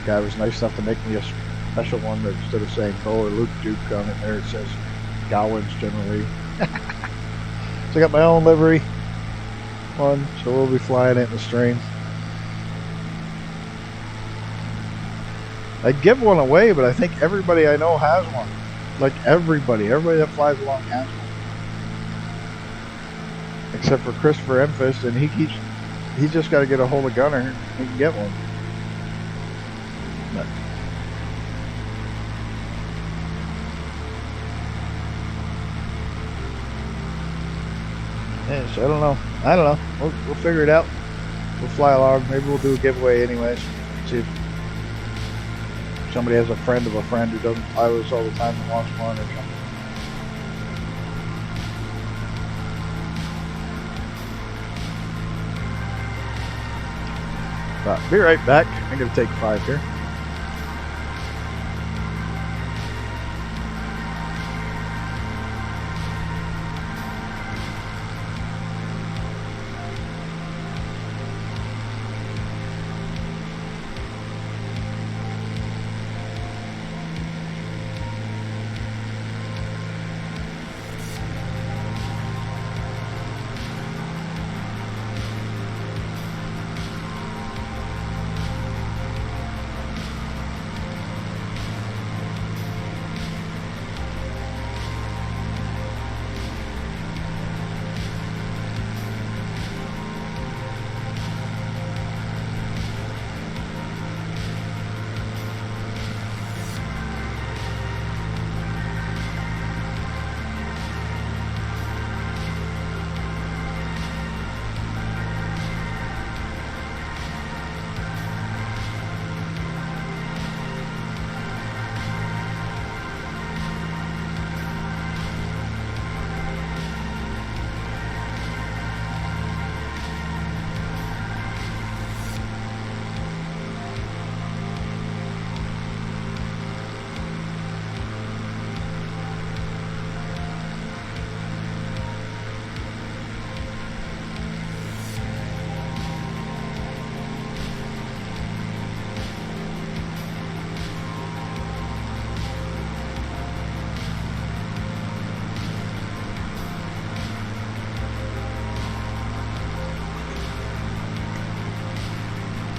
guy was nice enough to make me a special one that instead of saying Bo or Luke Duke on it there, it says Gowans generally. So I got my own livery one, so we'll be flying it in the stream. I'd give one away, but I think everybody I know has one. Like everybody that flies along has one. Except for Christopher Enfist, and he's just got to get a hold of Gunner. He can get one. But yeah, so I don't know. We'll figure it out. We'll fly along. Maybe we'll do a giveaway anyways. See if somebody has a friend of a friend who doesn't fly with us all the time and wants one or something. But be right back. I'm going to take 5 here.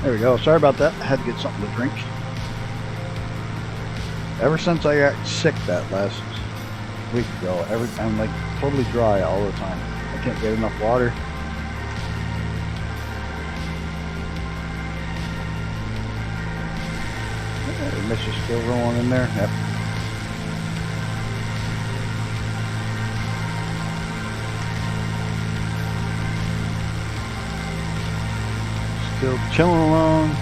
There we go. Sorry about that. I had to get something to drink. Ever since I got sick that last week ago, I'm like totally dry all the time. I can't get enough water. The mist is still rolling in there. Yep. Still chilling along.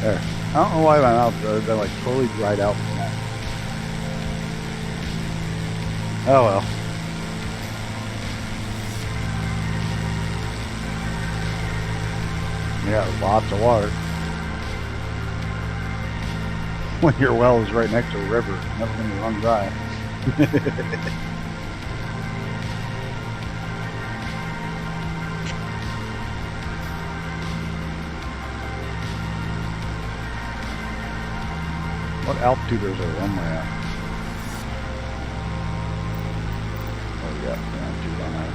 There. I don't know why my mouth has been like totally dried out from that. Oh well. Yeah, lots of water. When your well is right next to a river, it's never going to run dry. What altitude is our runway at? Oh, we got altitude on that.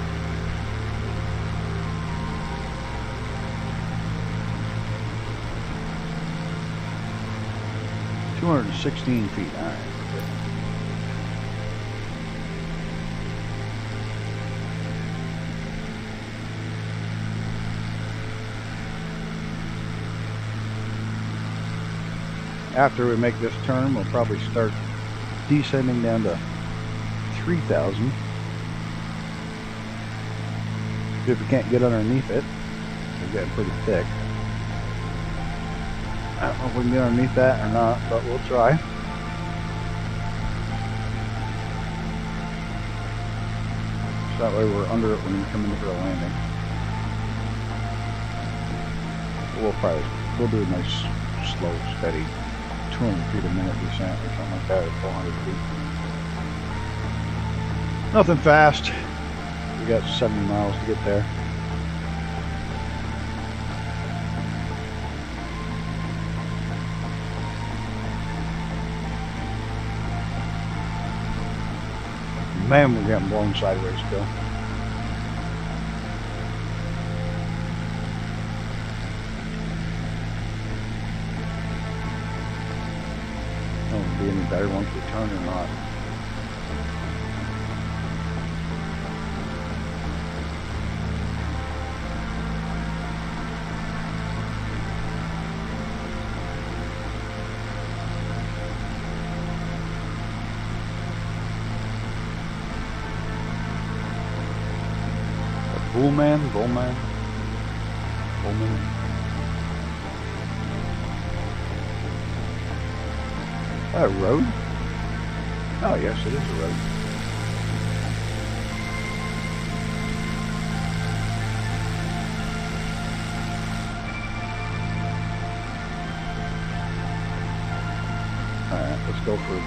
– 216 feet. All right. After we make this turn, we'll probably start descending down to 3,000. If we can't get underneath it, we're getting pretty thick. I don't know if we can get underneath that or not, but we'll try. So that way we're under it when we come in for a landing. We'll do a nice, slow, steady 200 feet a minute descent or something like that, or 400 feet. Nothing fast. We got 70 miles to get there. Man, we're getting blown sideways still. It'll be any better once we turn or not. Bullman. A road? Oh, yes, it is a road. Alright, let's go for the...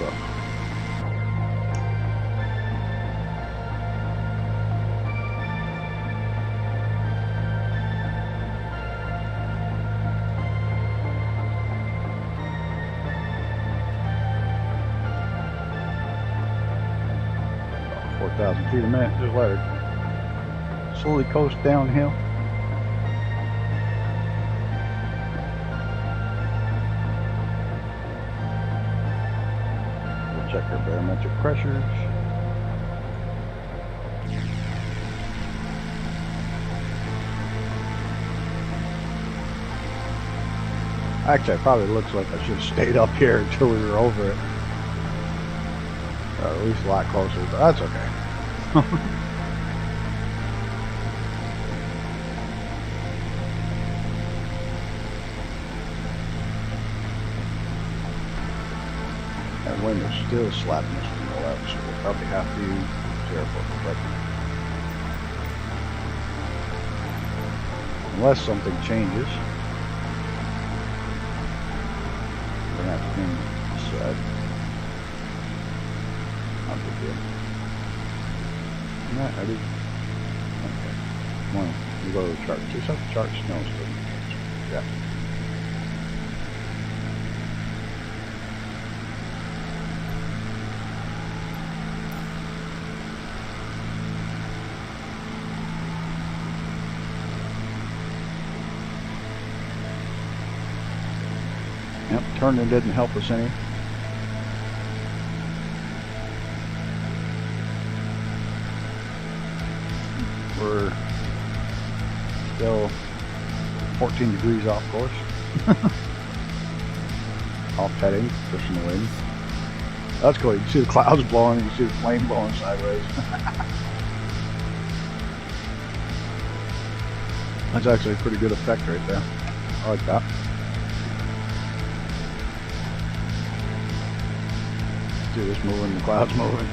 about 4,000 feet a minute, just let her slowly coast downhill. We'll check our barometric pressures. Actually, it probably looks like I should have stayed up here until we were over it. Or at least a lot closer, but that's okay. That wind is still slapping us from the left, so we'll probably have to use the airport quick. Unless something changes. We're going to have to clean this side. Not a big deal. Not ready. Okay. Come on, we go to the chart. Just have the chart snows. Yeah. Yep, turning didn't help us any. We're still 14 degrees off course. Off heading, pushing the wind. That's cool. You can see the clouds blowing, you can see the flame blowing sideways. That's actually a pretty good effect right there. I like that. See this moving, the clouds moving.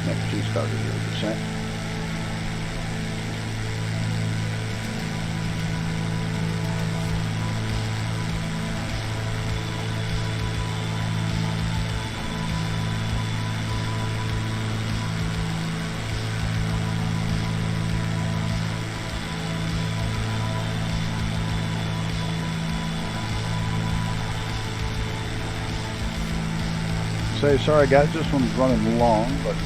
Next two started your descent. Say sorry guys, this one's running long, but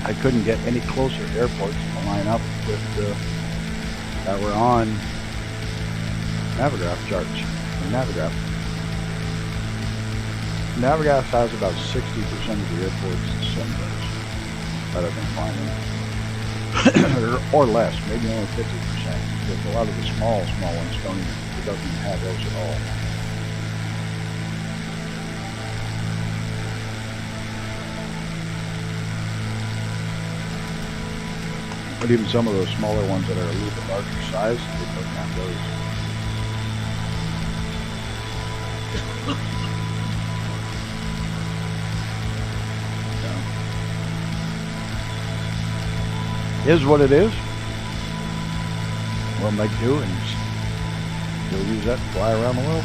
I couldn't get any closer airports to line up with that were on Navigraph charts. Navigraph has about 60% of the airports the same that I've been finding, or less, maybe only 50%. Because a lot of the small ones doesn't even have those at all. But even some of those smaller ones that are a little bit larger size, they don't have those. Is what it is. We'll make do and still use that to fly around the world.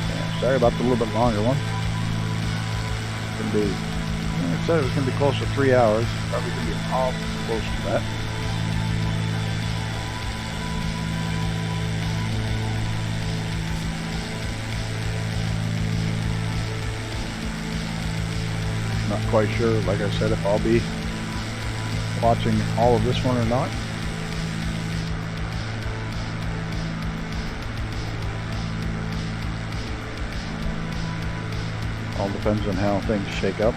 Yeah, sorry about the little bit longer one. It's gonna be, I said it was going to be close to 3 hours. Probably going to be all close to that. Not quite sure, like I said, if I'll be watching all of this one or not. All depends on how things shake up.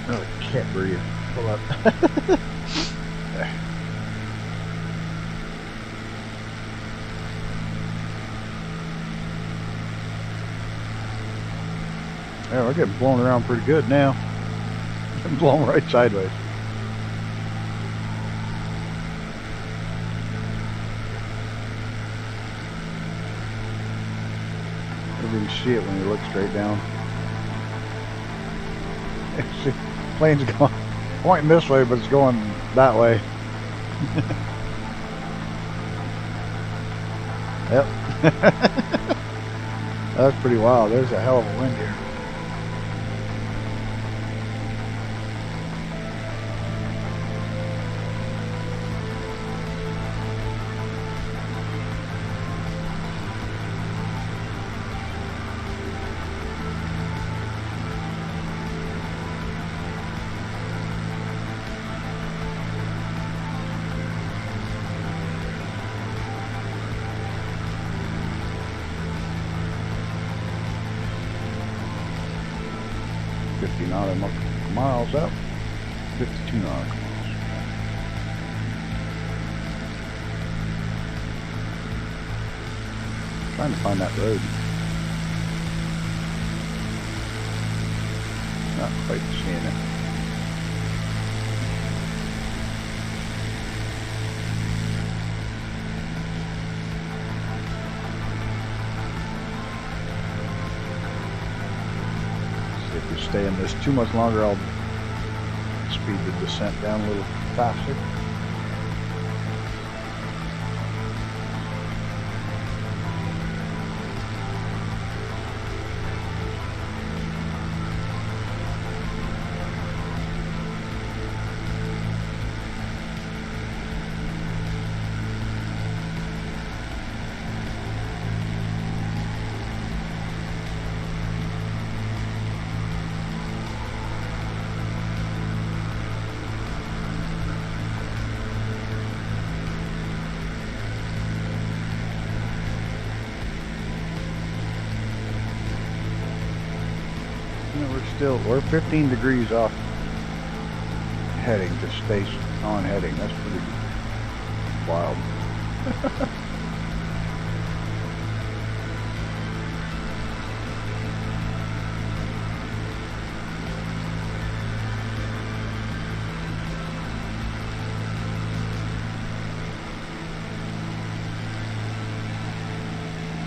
Oh, I can't breathe. Hold up. There. Yeah, we're getting blown around pretty good now. I'm blown right sideways. You can see it when you look straight down. See, plane's going pointing this way, but it's going that way. Yep. That's pretty wild. There's a hell of a wind here. Nautical miles up, 52 nautical miles. Trying to find that road. Not quite seeing it. If we stay in this too much longer, I'll speed the descent down a little faster. We're 15 degrees off heading to stay on heading. That's pretty wild.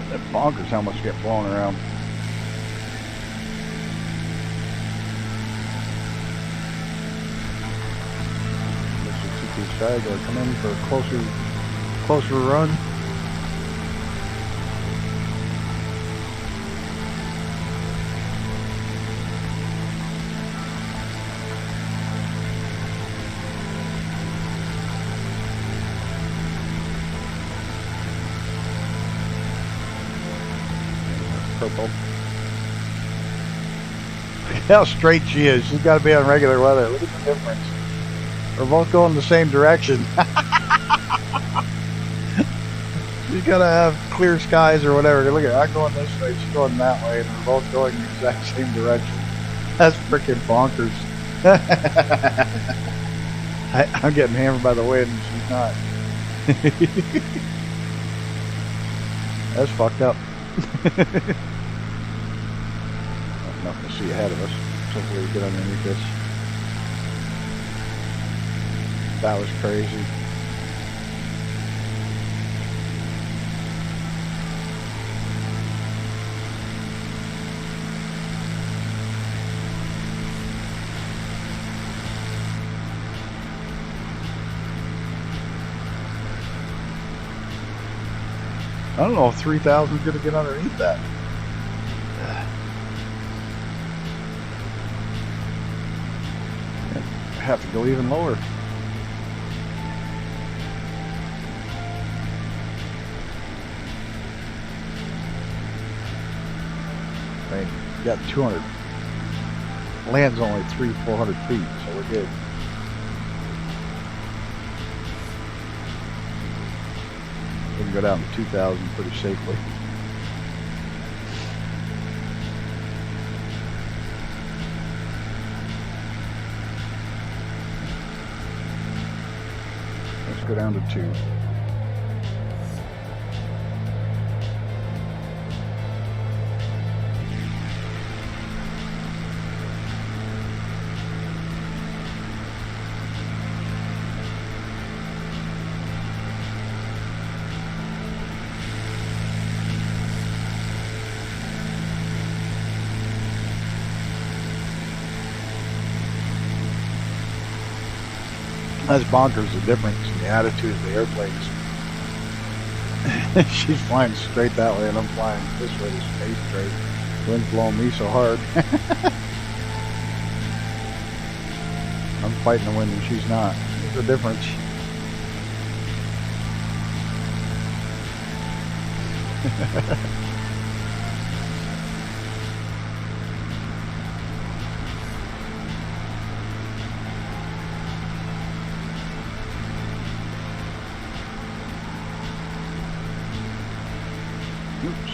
That bonkers how much you get blown around. Side or come in for a closer run. Purple. how straight she is. She's got to be on regular weather. Look at the difference. We're both going the same direction. She's got to have clear skies or whatever. Look at her. I'm going this way. She's going that way. And we're both going the exact same direction. That's freaking bonkers. I'm getting hammered by the wind. She's not. That's fucked up. Nothing to see ahead of us. Hopefully we get underneath this. That was crazy. I don't know if 3,000 is going to get underneath that. I have to go even lower. Right, we got 200. Land's only 300-400 feet, so we're good. We can go down to 2,000 pretty safely. Let's go down to 2. That's bonkers, the difference in the attitude of the airplanes. She's flying straight that way and I'm flying this way to space straight. The wind's blowing me so hard. I'm fighting the wind and she's not. There's a difference.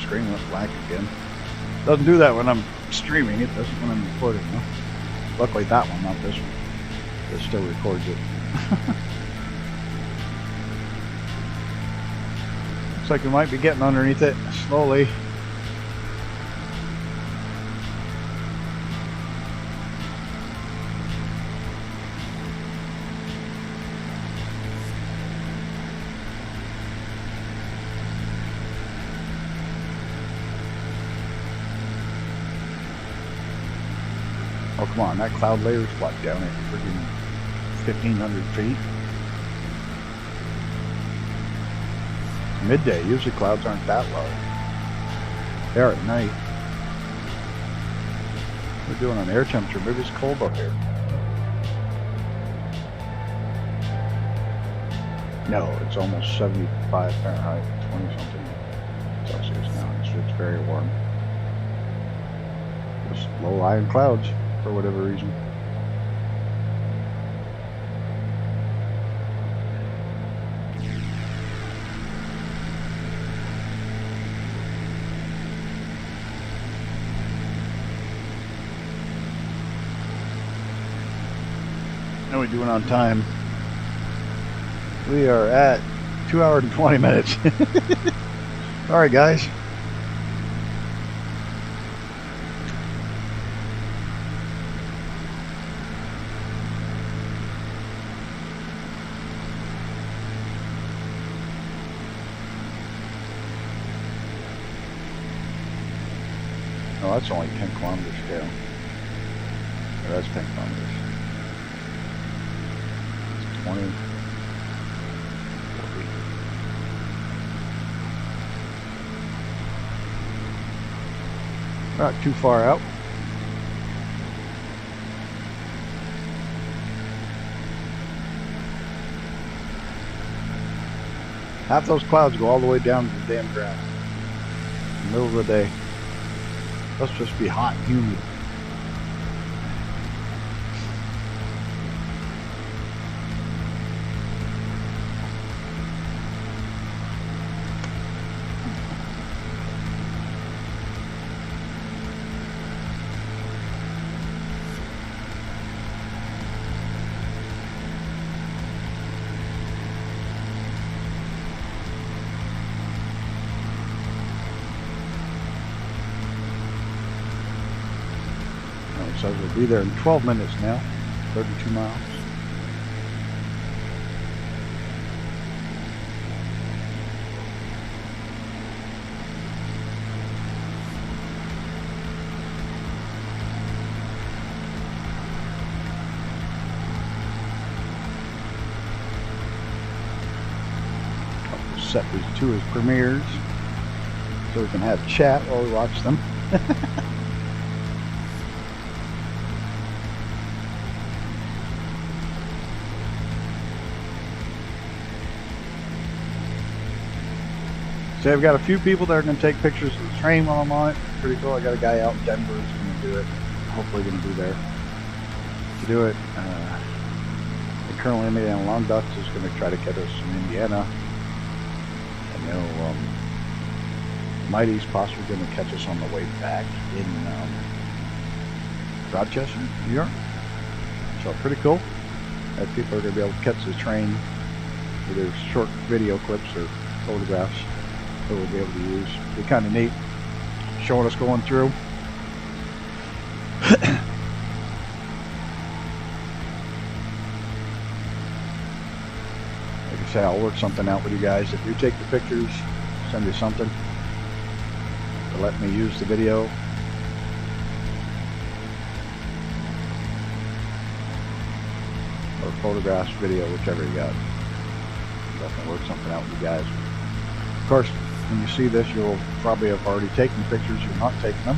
Screen went black again. Doesn't do that when I'm streaming. It doesn't when I'm recording. No? Luckily that one, not this one. It still records it. Looks like we might be getting underneath it slowly. Oh, come on, that cloud layer's what, down at freaking 1,500 feet? Midday, usually clouds aren't that low. They are at night. We're doing an air temperature, maybe it's cold up here. No, it's almost 75 Fahrenheit, 20 something Celsius now, it's very warm. Just low-lying clouds. For whatever reason. How are we doing on time? We are at 2 hours and 20 minutes. Alright guys. Oh, that's only 10 kilometers scale. Oh, that's 10 kilometers. It's 20. 40. Not too far out. Half those clouds go all the way down to the damn ground. In the middle of the day. Let's just be hot and humid. It says we'll be there in 12 minutes now. 32 miles. Set these two as premieres so we can have chat while we watch them. So I've got a few people that are going to take pictures of the train while I'm on it. Pretty cool. I got a guy out in Denver who's going to do it. Hopefully going to be there to do it. And currently Indiana Long Ducks is going to try to get us in Indiana. I know Mighty's possibly going to catch us on the way back in Rochester, New York. So pretty cool that people are going to be able to catch the train with their short video clips or photographs that we'll be able to use. It'll be kind of neat showing us going through. I'll work something out with you guys. If you take the pictures, send you something to let me use the video. Or photographs, video, whichever you got. Definitely work something out with you guys. Of course, when you see this, you'll probably have already taken pictures. You're not taking them.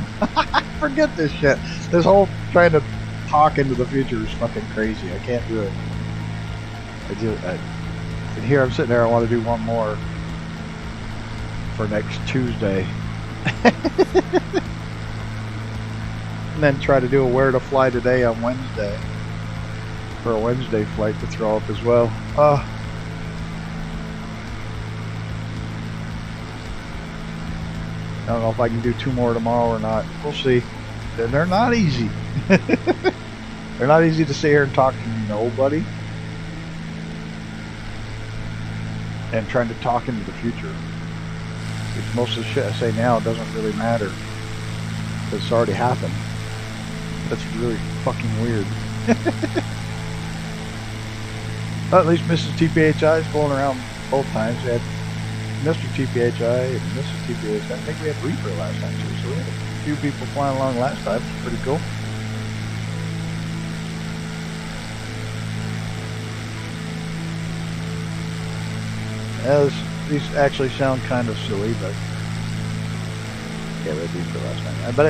Forget this shit. This whole trying to talk into the future is fucking crazy. I can't do it. And here I'm sitting there, I want to do one more for next Tuesday. And then try to do a where to fly today on Wednesday. For a Wednesday flight to throw up as well. I don't know if I can do 2 more tomorrow or not. We'll see. They're not easy. They're not easy to sit here and talk to nobody. And trying to talk into the future. Because most of the shit I say now doesn't really matter. Because it's already happened. That's really fucking weird. But at least Mrs. TPHI is fooling around both times. We had Mr. TPHI and Mrs. TPHI. I think we had Reaper last time too. So we had a few people flying along last time. It's pretty cool. These actually sound kind of silly, but yeah, we had Reaper last time. But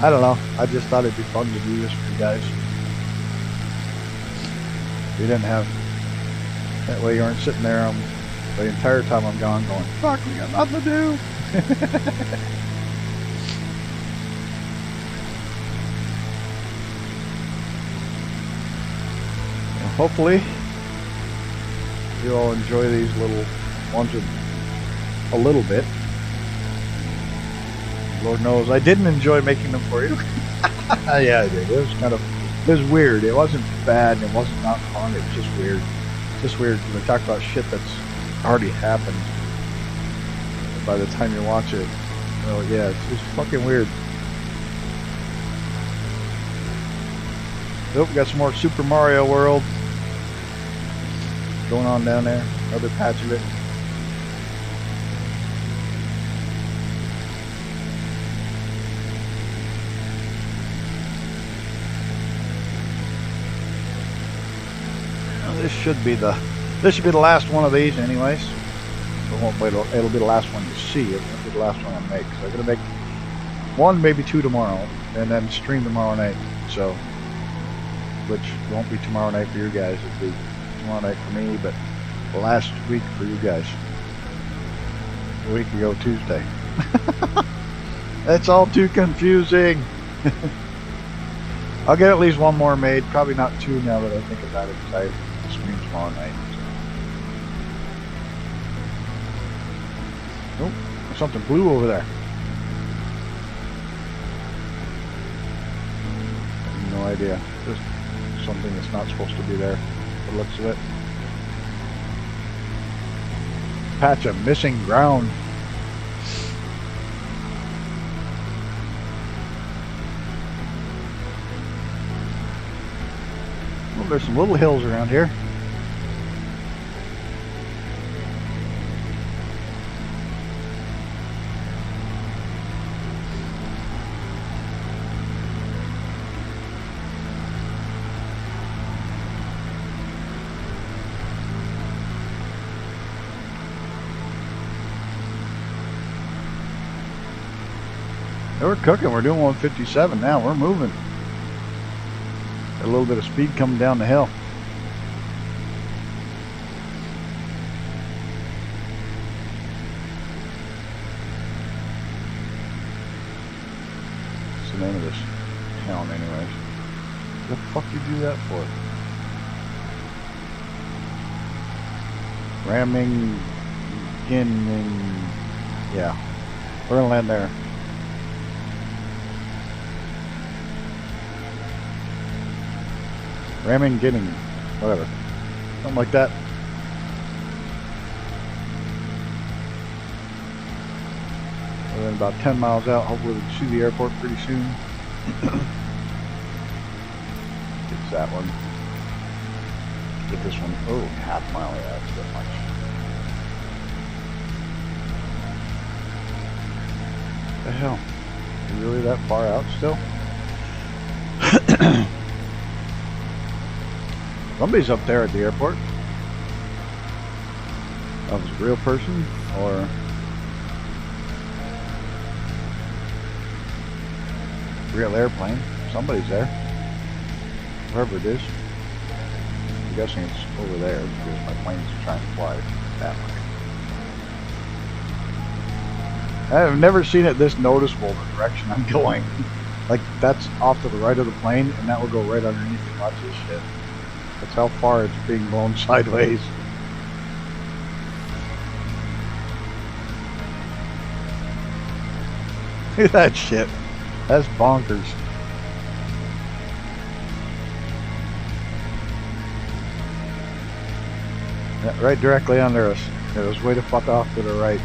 I don't know. I just thought it'd be fun to do this for you guys. We didn't have that way. You aren't sitting there the entire time I'm gone going, fuck, we got nothing to do. Well, hopefully you all enjoy these little ones a little bit. Lord knows I didn't enjoy making them for you. Yeah, I did. It was weird. It wasn't bad and it wasn't not fun. It was just weird. Just weird because I talk about shit that's already happened. By the time you watch it, well, yeah, it's just fucking weird. Oh, we got some more Super Mario World going on down there. Another patch of it. This should be the last one of these, anyways. It'll be the last one you see. It won't be the last one I make. So I'm gonna make one, maybe 2 tomorrow, and then stream tomorrow night. So, which won't be tomorrow night for you guys. It'll be tomorrow night for me, but last week for you guys. A week ago Tuesday. That's all too confusing. I'll get at least one more made. Probably not 2 now that I think about it, because I stream tomorrow night. Oh, there's something blue over there. I have no idea. There's something that's not supposed to be there. The looks of it. Patch of missing ground. there's some little hills around here. We're cooking. We're doing 157 now. We're moving. Got a little bit of speed coming down the hill. What's the name of this town, anyways? What the fuck you do that for? Yeah. We're gonna land there. Getting, whatever. Something like that. We're then about 10 miles out. Hopefully we can see the airport pretty soon. It's that one. Get this one. Oh, half mile. Yeah, that's a bit much. What the hell? Are we really that far out still? Somebody's up there at the airport. That was a real person or real airplane. Somebody's there. Wherever it is. I'm guessing it's over there because my plane's trying to fly that way. I've never seen it this noticeable the direction I'm going. Like that's off to the right of the plane and that will go right underneath it. Watch this shit. That's how far it's being blown sideways. Look at that shit. That's bonkers. Yeah, right directly under us. It was way the fuck off to the right.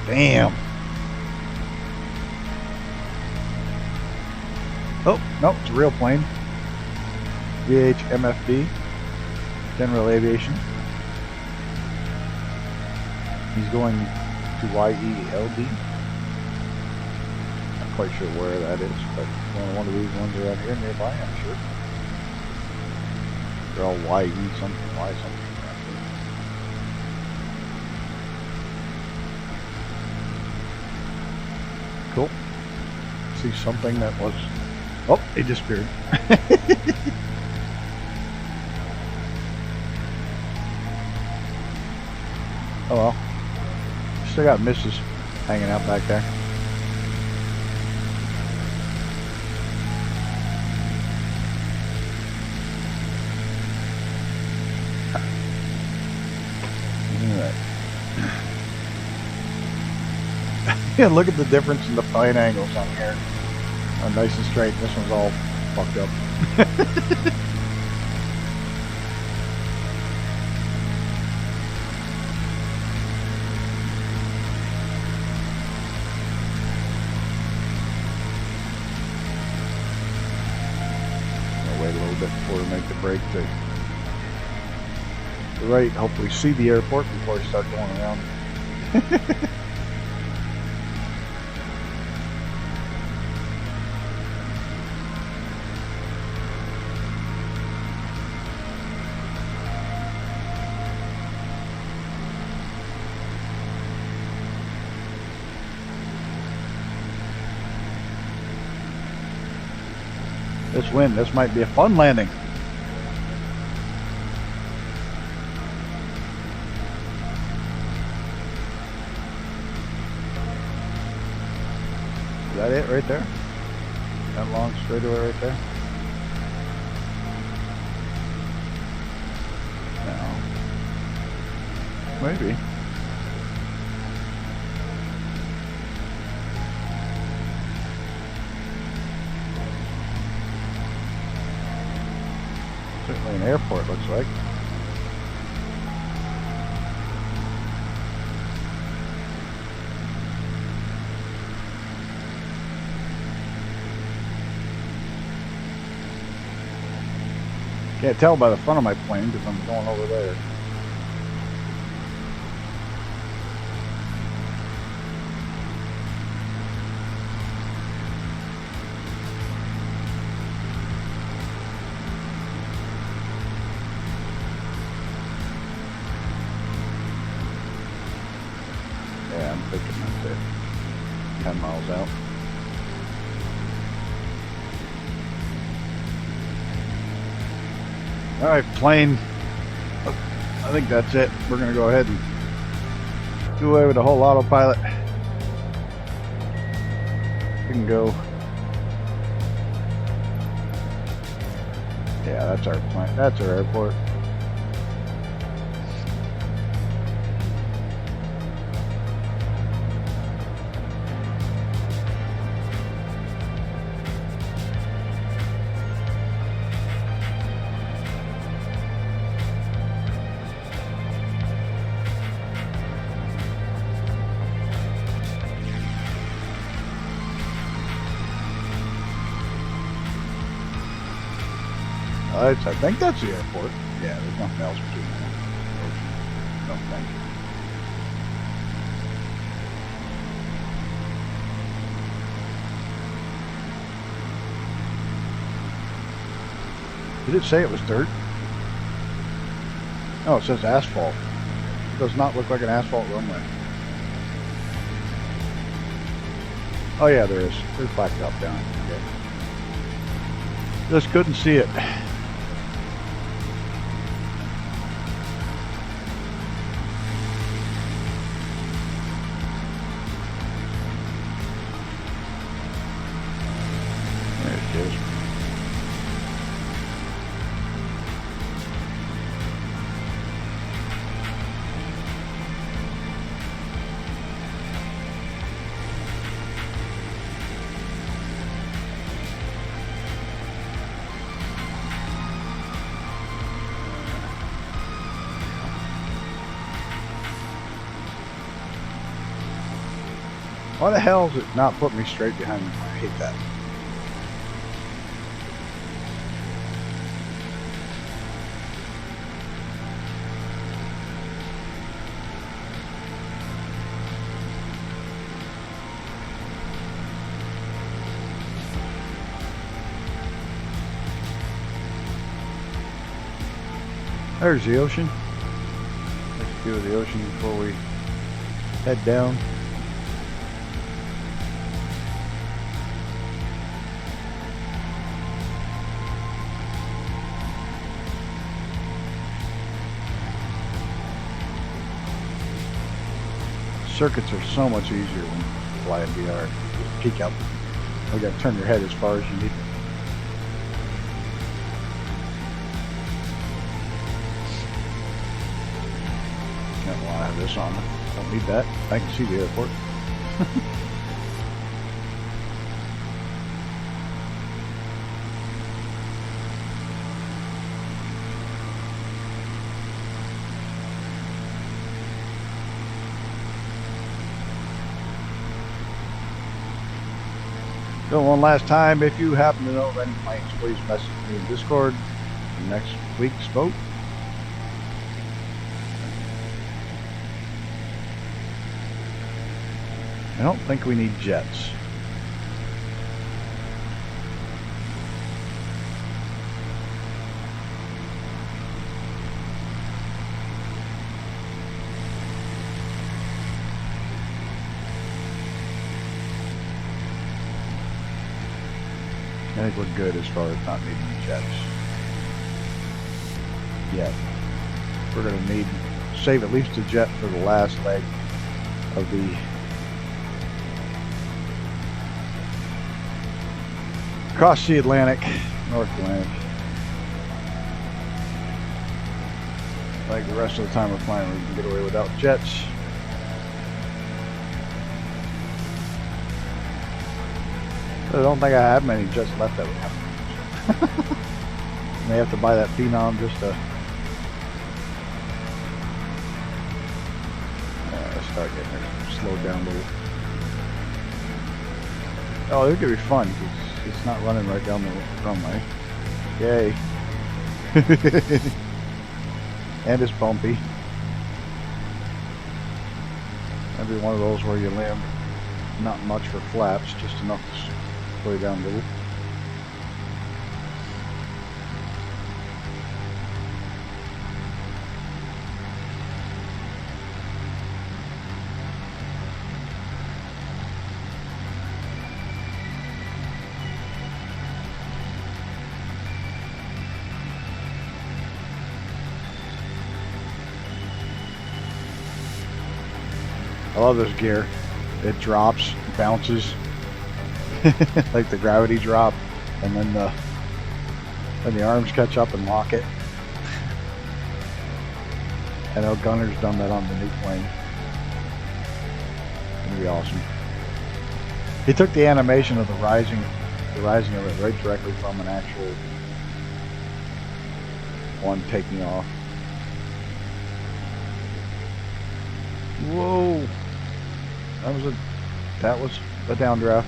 Damn. Oh, nope, it's a real plane. VHMFD, General Aviation. He's going to YELD. Not quite sure where that is, but one of these ones around here nearby, I'm sure. They're all YE something, Y something around here. Cool. See something that was... Oh, he disappeared. Oh well. Still got misses hanging out back there. Alright. Yeah, look at the difference in the fine angles on here. Nice and straight. This one's all fucked up. I'll wait a little bit before we make the break to the right. Hopefully see the airport before I start going around. This wind, this might be a fun landing. Is that it right there? That long straightaway right there? No. Maybe. Certainly an airport, looks like. Can't tell by the front of my plane because I'm going over there. Yeah, I'm thinking that's it. 10 miles out. Alright, plane. I think that's it. We're going to go ahead and do away with the whole autopilot. We can go. Yeah, that's our plane. That's our airport. I think that's the airport. Yeah, there's nothing else between there. No, thank you. Did it say it was dirt? No, it says asphalt. It does not look like an asphalt runway. Oh yeah, there is. There's blacktop down. Okay. Just couldn't see it. Why the hell is it not putting me straight behind me? I hate that. There's the ocean. Let's view of the ocean before we head down. Circuits are so much easier when you fly in VR. Just peek out. You got to turn your head as far as you need. Don't want to have this on. Don't need that. I can see the airport. So one last time, if you happen to know of any planes, please message me in Discord for next week's boat. I don't think we need jets. I think we're good as far as not needing jets. Yeah. We're going to need save at least a jet for the last leg of the across the Atlantic, North Atlantic. Like the rest of the time we're flying, we can get away without jets. I don't think I have many jets left that we have. May have to buy that Phenom just to start getting it slowed down a little. Oh, this could be fun because it's not running right down the runway. Yay. And it's bumpy. Every one of those where you land not much for flaps, just enough to slow you down a little. I love this gear. It drops, bounces, like the gravity drop, and then the arms catch up and lock it. I know Gunner's done that on the new plane. It's gonna be awesome. He took the animation of the rising of it right directly from an actual one taking off. Whoa! That was a downdraft.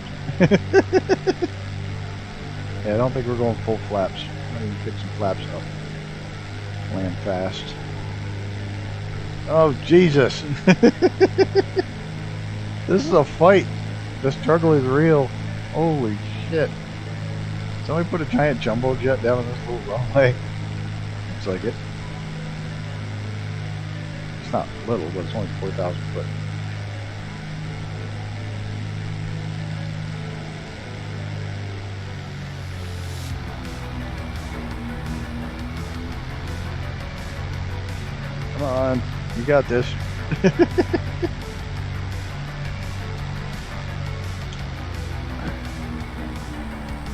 Yeah, I don't think we're going full flaps. I'm gonna pick some flaps up. Land fast. Oh Jesus! This is a fight. The struggle is real. Holy shit! Somebody put a giant jumbo jet down on this little runway. Looks like it. It's not little, but it's only 4,000 foot. Come on, you got this.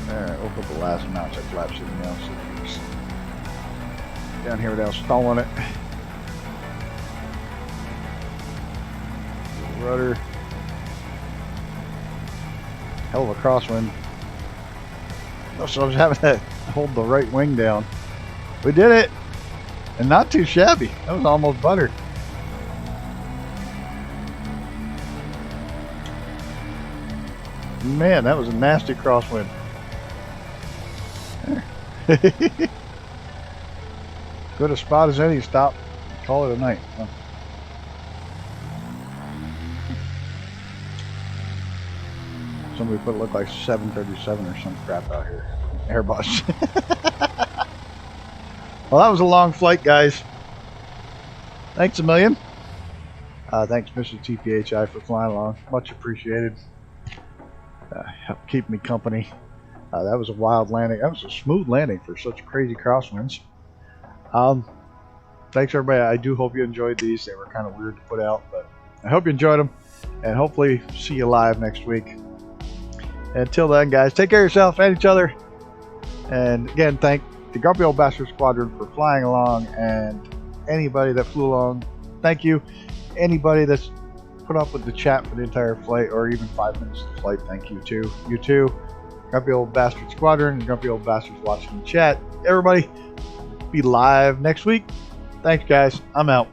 Alright, we'll put the last notch of flaps in now. So down here without stalling it. Rudder. Hell of a crosswind. Oh, so I was having to hold the right wing down. We did it! And not too shabby. That was almost butter. Man, that was a nasty crosswind. Good a spot as any. Stop. Call it a night. Huh? Somebody put it look like 737 or some crap out here. Airbus. Well, that was a long flight, guys. Thanks a million. Thanks, Mr. TPHI, for flying along. Much appreciated. Help keep me company. That was a wild landing. That was a smooth landing for such crazy crosswinds. Thanks, everybody. I do hope you enjoyed these. They were kind of weird to put out, but I hope you enjoyed them. And hopefully see you live next week. Until then, guys, take care of yourself and each other. And again, thank the Grumpy Old Bastard Squadron for flying along, and anybody that flew along, thank you. Anybody that's put up with the chat for the entire flight, or even 5 minutes of the flight, thank you too. You too. Grumpy Old Bastard Squadron, and Grumpy Old Bastards watching the chat. Everybody, be live next week. Thanks, guys. I'm out.